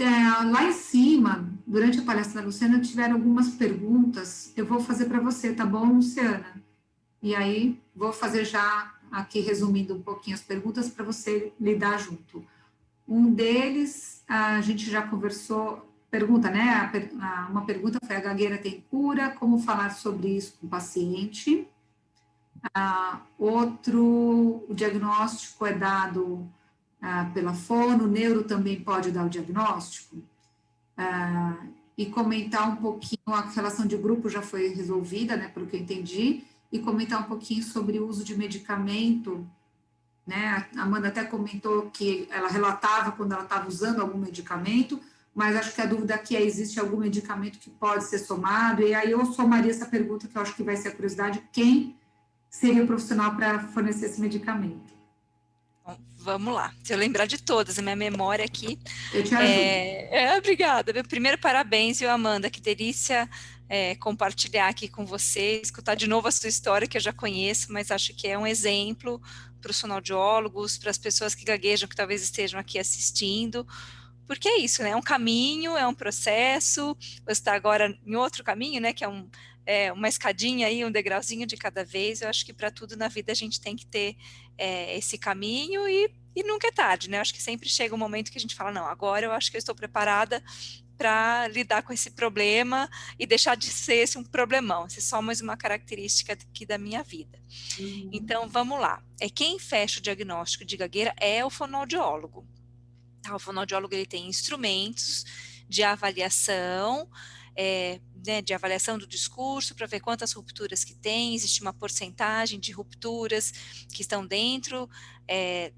Lá em cima, durante a palestra da Luciana, tiveram algumas perguntas. Eu vou fazer para você, tá bom, Luciana? E aí, vou fazer já aqui, resumindo um pouquinho as perguntas, para você lidar junto. Um deles, a gente já conversou, pergunta, né? Uma pergunta foi: a gagueira tem cura? Como falar sobre isso com o paciente? Outro, o diagnóstico é dado pela fono, o neuro também pode dar o diagnóstico? E comentar um pouquinho, a relação de grupo já foi resolvida, né, pelo que eu entendi, e comentar um pouquinho sobre o uso de medicamento, né? A Amanda até comentou que ela relatava quando ela estava usando algum medicamento, mas acho que a dúvida aqui é: existe algum medicamento que pode ser somado? E aí eu somaria essa pergunta, que eu acho que vai ser a curiosidade: quem seria o profissional para fornecer esse medicamento? Bom, vamos lá, se eu lembrar de todas, a minha memória aqui. Eu te ajudo. Obrigada. Primeiro, parabéns, viu, Amanda? Que delícia compartilhar aqui com você, escutar de novo a sua história, que eu já conheço, mas acho que é um exemplo para os fonoaudiólogos, para as pessoas que gaguejam, que talvez estejam aqui assistindo, porque é isso, né? É um caminho, é um processo, você está agora em outro caminho, né? Que uma escadinha aí, um degrauzinho de cada vez. Eu acho que para tudo na vida a gente tem que ter esse caminho e nunca é tarde, né? Eu acho que sempre chega um momento que a gente fala, não, agora eu acho que eu estou preparada para lidar com esse problema e deixar de ser esse um problemão, esse é só mais uma característica aqui da minha vida. Então, vamos lá. Quem fecha o diagnóstico de gagueira é o fonoaudiólogo. Tá? O fonoaudiólogo ele tem instrumentos de avaliação, né, de avaliação do discurso, para ver quantas rupturas que tem, existe uma porcentagem de rupturas que estão dentro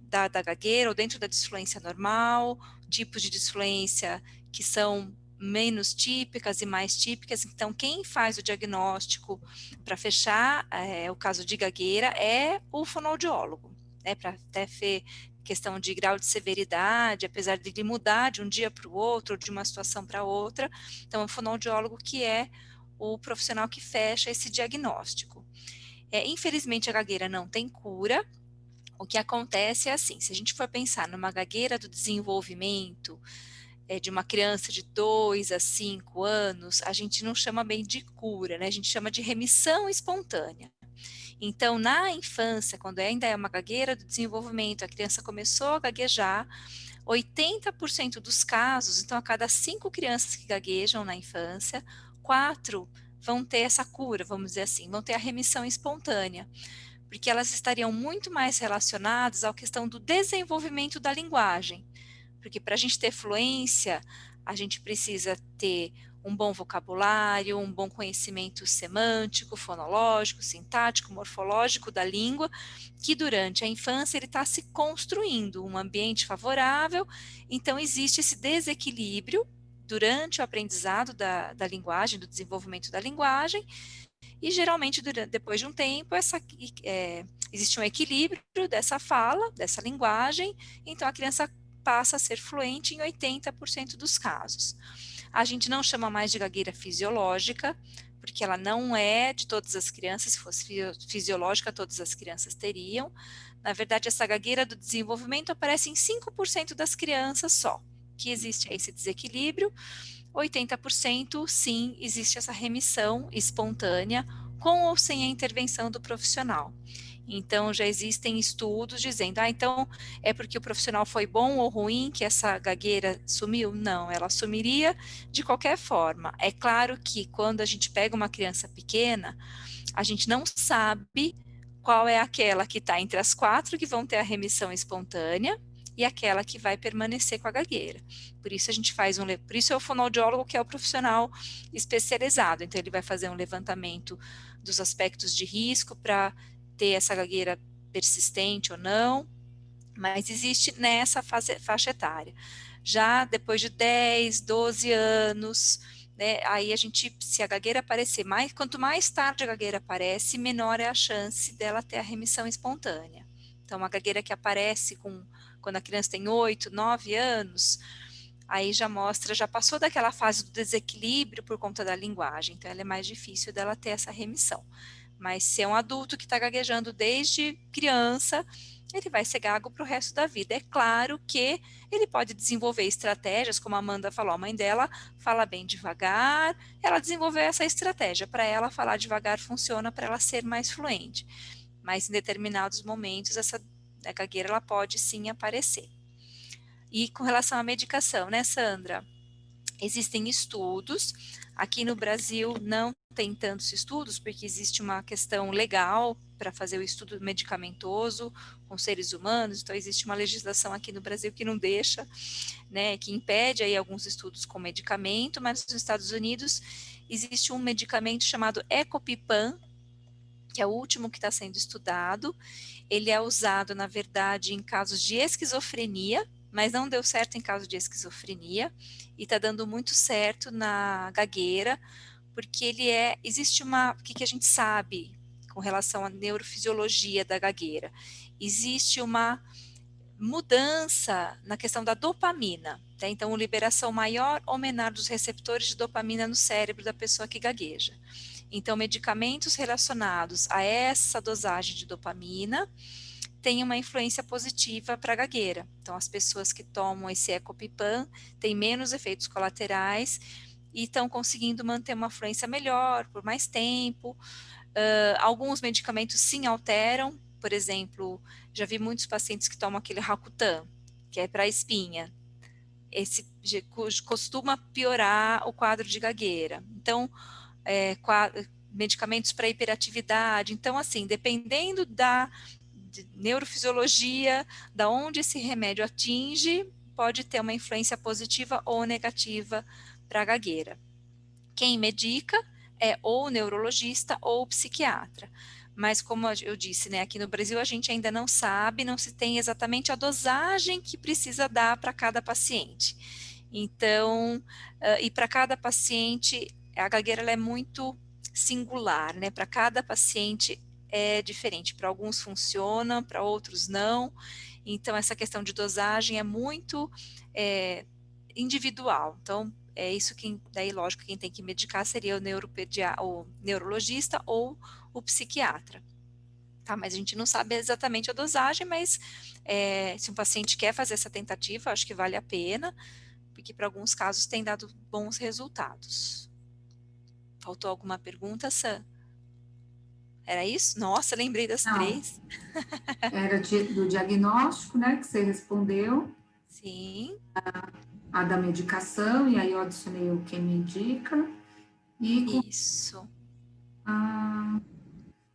da gagueira ou dentro da disfluência normal, tipos de disfluência que são menos típicas e mais típicas. Então, quem faz o diagnóstico para fechar o caso de gagueira é o fonoaudiólogo, né, para até ver questão de grau de severidade, apesar de ele mudar de um dia para o outro, de uma situação para outra. Então, é o fonoaudiólogo que é o profissional que fecha esse diagnóstico. Infelizmente, a gagueira não tem cura. O que acontece é assim, se a gente for pensar numa gagueira do desenvolvimento de uma criança de 2 a 5 anos, a gente não chama bem de cura, né? A gente chama de remissão espontânea. Então, na infância, quando ainda é uma gagueira do desenvolvimento, a criança começou a gaguejar, 80% dos casos, então a cada 5 crianças que gaguejam na infância, 4 vão ter essa cura, vamos dizer assim, vão ter a remissão espontânea, porque elas estariam muito mais relacionadas à questão do desenvolvimento da linguagem. Porque para a gente ter fluência, a gente precisa ter um bom vocabulário, um bom conhecimento semântico, fonológico, sintático, morfológico da língua, que durante a infância ele está se construindo um ambiente favorável, então existe esse desequilíbrio durante o aprendizado da linguagem, do desenvolvimento da linguagem, e geralmente depois de um tempo existe um equilíbrio dessa fala, dessa linguagem, então a criança passa a ser fluente em 80% dos casos. A gente não chama mais de gagueira fisiológica, porque ela não é de todas as crianças. Se fosse fisiológica, todas as crianças teriam. Na verdade, essa gagueira do desenvolvimento aparece em 5% das crianças só, que existe esse desequilíbrio. 80% sim, existe essa remissão espontânea, com ou sem a intervenção do profissional. Então, já existem estudos dizendo, então é porque o profissional foi bom ou ruim que essa gagueira sumiu? Não, ela sumiria de qualquer forma. É claro que quando a gente pega uma criança pequena, a gente não sabe qual é aquela que está entre as 4 que vão ter a remissão espontânea e aquela que vai permanecer com a gagueira. Por isso a gente por isso é o fonoaudiólogo que é o profissional especializado. Então ele vai fazer um levantamento dos aspectos de risco para ter essa gagueira persistente ou não, mas existe nessa faixa etária. Já depois de 10, 12 anos, né, aí se a gagueira aparecer quanto mais tarde a gagueira aparece, menor é a chance dela ter a remissão espontânea. Então, uma gagueira que aparece quando a criança tem 8, 9 anos, aí já passou daquela fase do desequilíbrio por conta da linguagem, então ela é mais difícil dela ter essa remissão. Mas se é um adulto que está gaguejando desde criança, ele vai ser gago para o resto da vida. É claro que ele pode desenvolver estratégias, como a Amanda falou, a mãe dela fala bem devagar, ela desenvolveu essa estratégia. Para ela, falar devagar funciona para ela ser mais fluente. Mas em determinados momentos, essa gagueira ela pode sim aparecer. E com relação à medicação, né, Sandra? Existem estudos, aqui no Brasil não tem tantos estudos, porque existe uma questão legal para fazer o estudo medicamentoso com seres humanos, então existe uma legislação aqui no Brasil que não deixa, né, que impede aí alguns estudos com medicamento, mas nos Estados Unidos existe um medicamento chamado Ecopipam, que é o último que está sendo estudado. Ele é usado, na verdade, em casos de esquizofrenia, mas não deu certo em caso de esquizofrenia, e está dando muito certo na gagueira, porque o que a gente sabe com relação à neurofisiologia da gagueira? Existe uma mudança na questão da dopamina, tá? Então, liberação maior ou menor dos receptores de dopamina no cérebro da pessoa que gagueja. Então, medicamentos relacionados a essa dosagem de dopamina tem uma influência positiva para a gagueira. Então, as pessoas que tomam esse Ecopipam têm menos efeitos colaterais e estão conseguindo manter uma fluência melhor por mais tempo. Alguns medicamentos sim alteram, por exemplo, já vi muitos pacientes que tomam aquele Racutan, que é para espinha. Esse costuma piorar o quadro de gagueira. Então, medicamentos para hiperatividade. Então, assim, dependendo da neurofisiologia, da onde esse remédio atinge, pode ter uma influência positiva ou negativa para a gagueira. Quem medica é ou o neurologista ou o psiquiatra. Mas como eu disse, né, aqui no Brasil a gente ainda não sabe, não se tem exatamente a dosagem que precisa dar para cada paciente. Então, e para cada paciente, a gagueira ela é muito singular, né? Para cada paciente é diferente. Para alguns funciona, para outros não. Então, essa questão de dosagem é muito individual. Então, é isso que, daí, lógico, quem tem que medicar seria o neurologista ou o psiquiatra. Tá, mas a gente não sabe exatamente a dosagem, mas se um paciente quer fazer essa tentativa, acho que vale a pena, porque para alguns casos tem dado bons resultados. Faltou alguma pergunta, Sam? Era isso? Nossa, lembrei das Não, 3. era do diagnóstico, né, que você respondeu, Sim. a da medicação, e aí eu adicionei o quem medica, e Isso.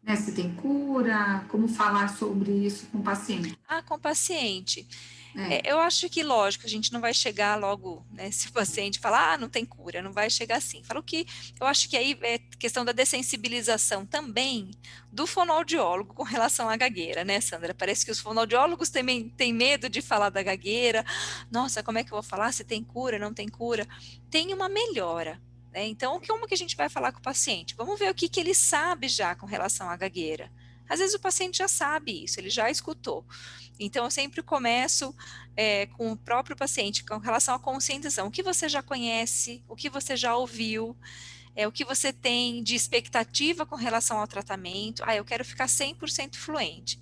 né, se tem cura, como falar sobre isso com o paciente. Com o paciente. É, Eu acho que, lógico, a gente não vai chegar logo, né, se o paciente falar, não tem cura, não vai chegar assim. Falo que eu acho que aí é questão da dessensibilização também do fonoaudiólogo com relação à gagueira, né, Sandra? Parece que os fonoaudiólogos também têm medo de falar da gagueira. Nossa, como é que eu vou falar se tem cura, não tem cura? Tem uma melhora. Então, como que a gente vai falar com o paciente? Vamos ver o que ele sabe já com relação à gagueira. Às vezes o paciente já sabe isso, ele já escutou. Então, eu sempre começo com o próprio paciente, com relação à conscientização. O que você já conhece, o que você já ouviu, o que você tem de expectativa com relação ao tratamento. Eu quero ficar 100% fluente.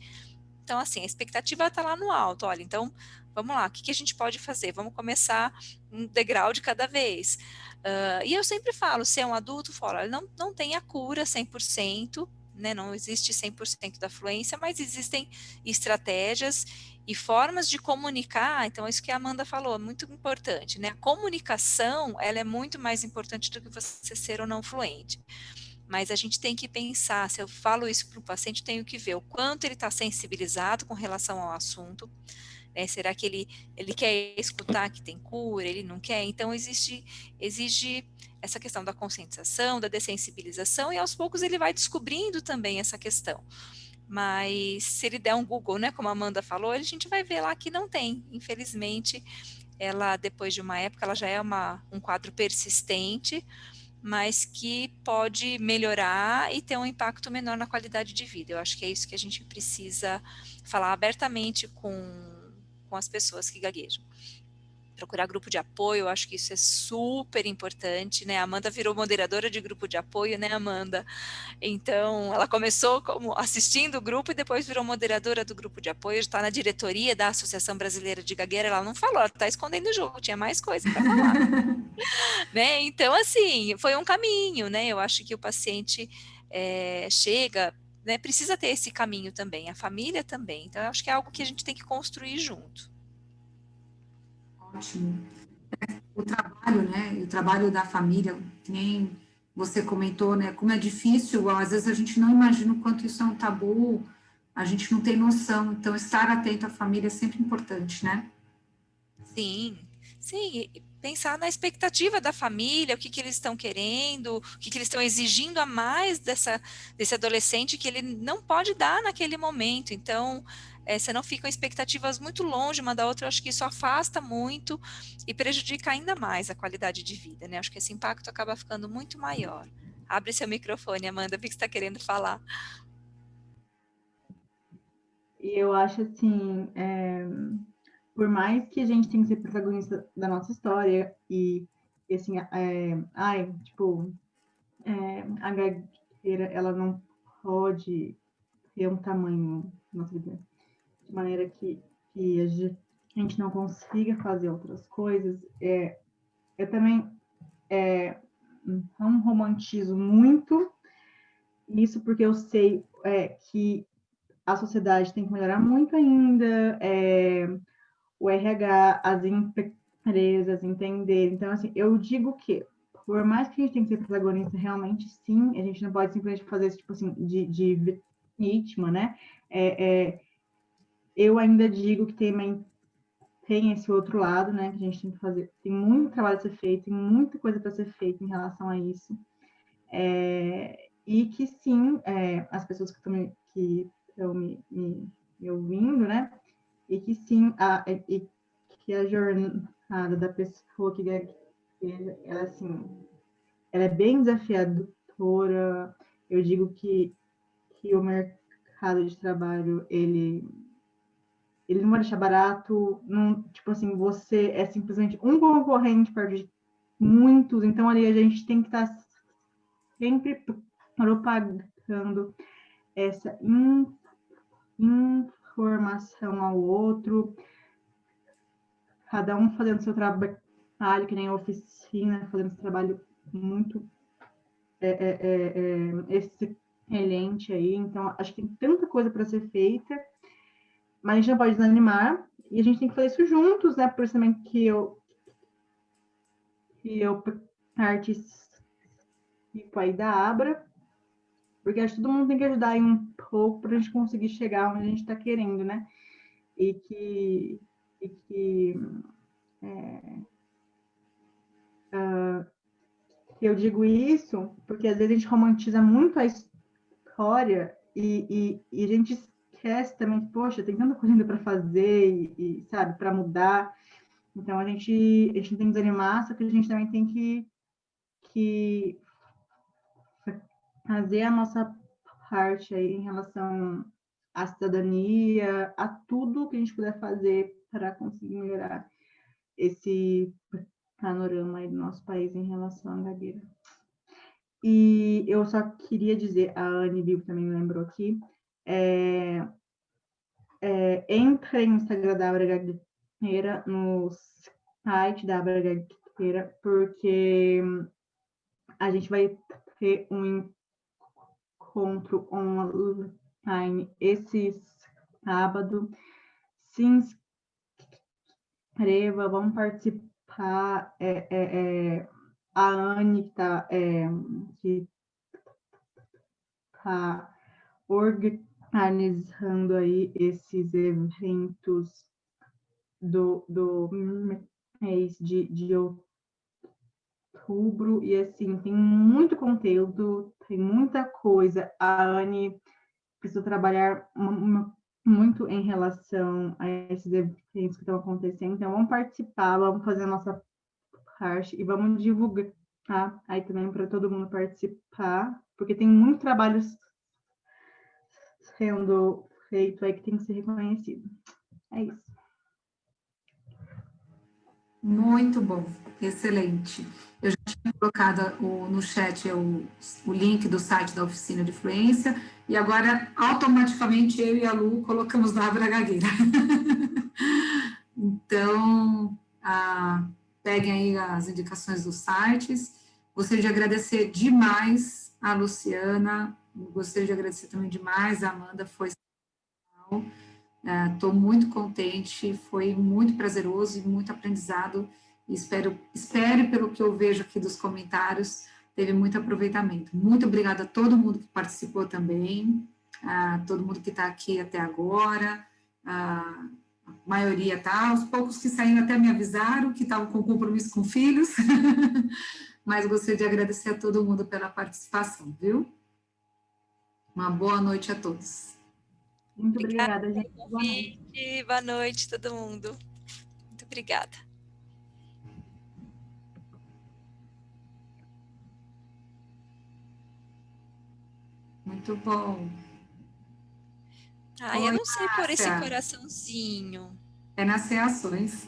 Então, assim, a expectativa está lá no alto. Olha, então, vamos lá, o que a gente pode fazer? Vamos começar um degrau de cada vez. E eu sempre falo, se é um adulto, falo, não tem a cura 100%, né, não existe 100% da fluência, mas existem estratégias e formas de comunicar. Então, isso que a Amanda falou, muito importante, né? A comunicação, ela é muito mais importante do que você ser ou não fluente. Mas a gente tem que pensar, se eu falo isso para o paciente, eu tenho que ver o quanto ele está sensibilizado com relação ao assunto, né? Será que ele quer escutar que tem cura, ele não quer? Então, exige essa questão da conscientização, da dessensibilização, e aos poucos ele vai descobrindo também essa questão. Mas se ele der um Google, né, como a Amanda falou, a gente vai ver lá que não tem. Infelizmente, ela, depois de uma época, ela já é um quadro persistente, mas que pode melhorar e ter um impacto menor na qualidade de vida. Eu acho que é isso que a gente precisa falar abertamente com as pessoas que gaguejam. Procurar grupo de apoio, eu acho que isso é super importante, né? A Amanda virou moderadora de grupo de apoio, né, Amanda? Então, ela começou como assistindo o grupo e depois virou moderadora do grupo de apoio, está na diretoria da Associação Brasileira de Gagueira. Ela não falou, ela está escondendo o jogo, tinha mais coisa para falar. Né? Então, assim, foi um caminho, né? Eu acho que o paciente chega, né? Precisa ter esse caminho também, a família também. Então, eu acho que é algo que a gente tem que construir junto. ótimo. O trabalho, né? O trabalho da família, que nem você comentou, né? Como é difícil, às vezes a gente não imagina o quanto isso é um tabu, a gente não tem noção. Então, estar atento à família é sempre importante, né? Sim, sim, e pensar na expectativa da família, o que eles estão querendo, o que eles estão exigindo a mais desse adolescente que ele não pode dar naquele momento. Então, se não ficam expectativas muito longe uma da outra, eu acho que isso afasta muito e prejudica ainda mais a qualidade de vida, né? Acho que esse impacto acaba ficando muito maior. Abre seu microfone, Amanda, o que você está querendo falar? E eu acho assim, por mais que a gente tenha que ser protagonista da nossa história e assim, tipo, a gagueira, ela não pode ter um tamanho, nossa vida, maneira que a gente não consiga fazer outras coisas, eu também não romantizo muito isso, porque eu sei que a sociedade tem que melhorar muito ainda, o RH, as empresas entenderem. Então, assim, eu digo que, por mais que a gente tenha que ser protagonista, realmente, sim, a gente não pode simplesmente fazer esse tipo assim, de vítima, né? Eu ainda digo que tem esse outro lado, né, que a gente tem que fazer. Tem muito trabalho a ser feito, tem muita coisa para ser feita em relação a isso. E que sim, as pessoas que estão me ouvindo, né, e que sim, que a jornada da pessoa que gagueja, ela assim, ela é bem desafiadora. Eu digo que o mercado de trabalho, ele não vai deixar barato, não, tipo assim, você é simplesmente um concorrente perto de muitos, então ali a gente tem que estar sempre propagando essa informação ao outro, cada um fazendo seu trabalho, que nem a oficina, fazendo esse trabalho muito excelente aí. Então, acho que tem tanta coisa para ser feita, mas a gente não pode desanimar, e a gente tem que fazer isso juntos, né? Por isso também que eu participo aí da Abra, porque acho que todo mundo tem que ajudar aí um pouco para a gente conseguir chegar onde a gente está querendo, né? E que eu digo isso porque às vezes a gente romantiza muito a história e a gente esquece também que, poxa, tem tanta coisa ainda para fazer e sabe, para mudar. Então a gente não tem que desanimar, só que a gente também tem que fazer a nossa parte aí em relação à cidadania, a tudo que a gente puder fazer para conseguir melhorar esse panorama aí do nosso país em relação à gagueira. E eu só queria dizer, a Anne Bill também me lembrou aqui, entra no Instagram da Abra Gagueira, no site da Abra Gagueira, porque a gente vai ter um encontro online esse sábado. Se inscreva, vamos participar. A Anne que tá organizando aí esses eventos do mês de outubro, e assim, tem muito conteúdo, tem muita coisa. A Anne precisa trabalhar muito em relação a esses eventos que estão acontecendo, então vamos participar, vamos fazer a nossa parte e vamos divulgar aí também para todo mundo participar, porque tem muito trabalho sendo feito aí que tem que ser reconhecido. É isso. Muito bom, excelente. Eu já tinha colocado no chat o link do site da Oficina de Fluência, e agora, automaticamente, eu e a Lu colocamos na Abra Gagueira. Então, peguem aí as indicações dos sites. Gostaria de agradecer demais a Luciana, gostaria de agradecer também demais a Amanda, foi especial. Estou muito contente, foi muito prazeroso e muito aprendizado. Espero, pelo que eu vejo aqui dos comentários, teve muito aproveitamento. Muito obrigada a todo mundo que participou também, a todo mundo que está aqui até agora, a maioria tá, os poucos que saíram até me avisaram que estavam com compromisso com filhos, mas gostaria de agradecer a todo mundo pela participação, viu? Uma boa noite a todos. Muito obrigada, gente. Boa noite. Boa noite, todo mundo. Muito obrigada. Muito bom. Eu não sei por esse coraçãozinho. É nas reações.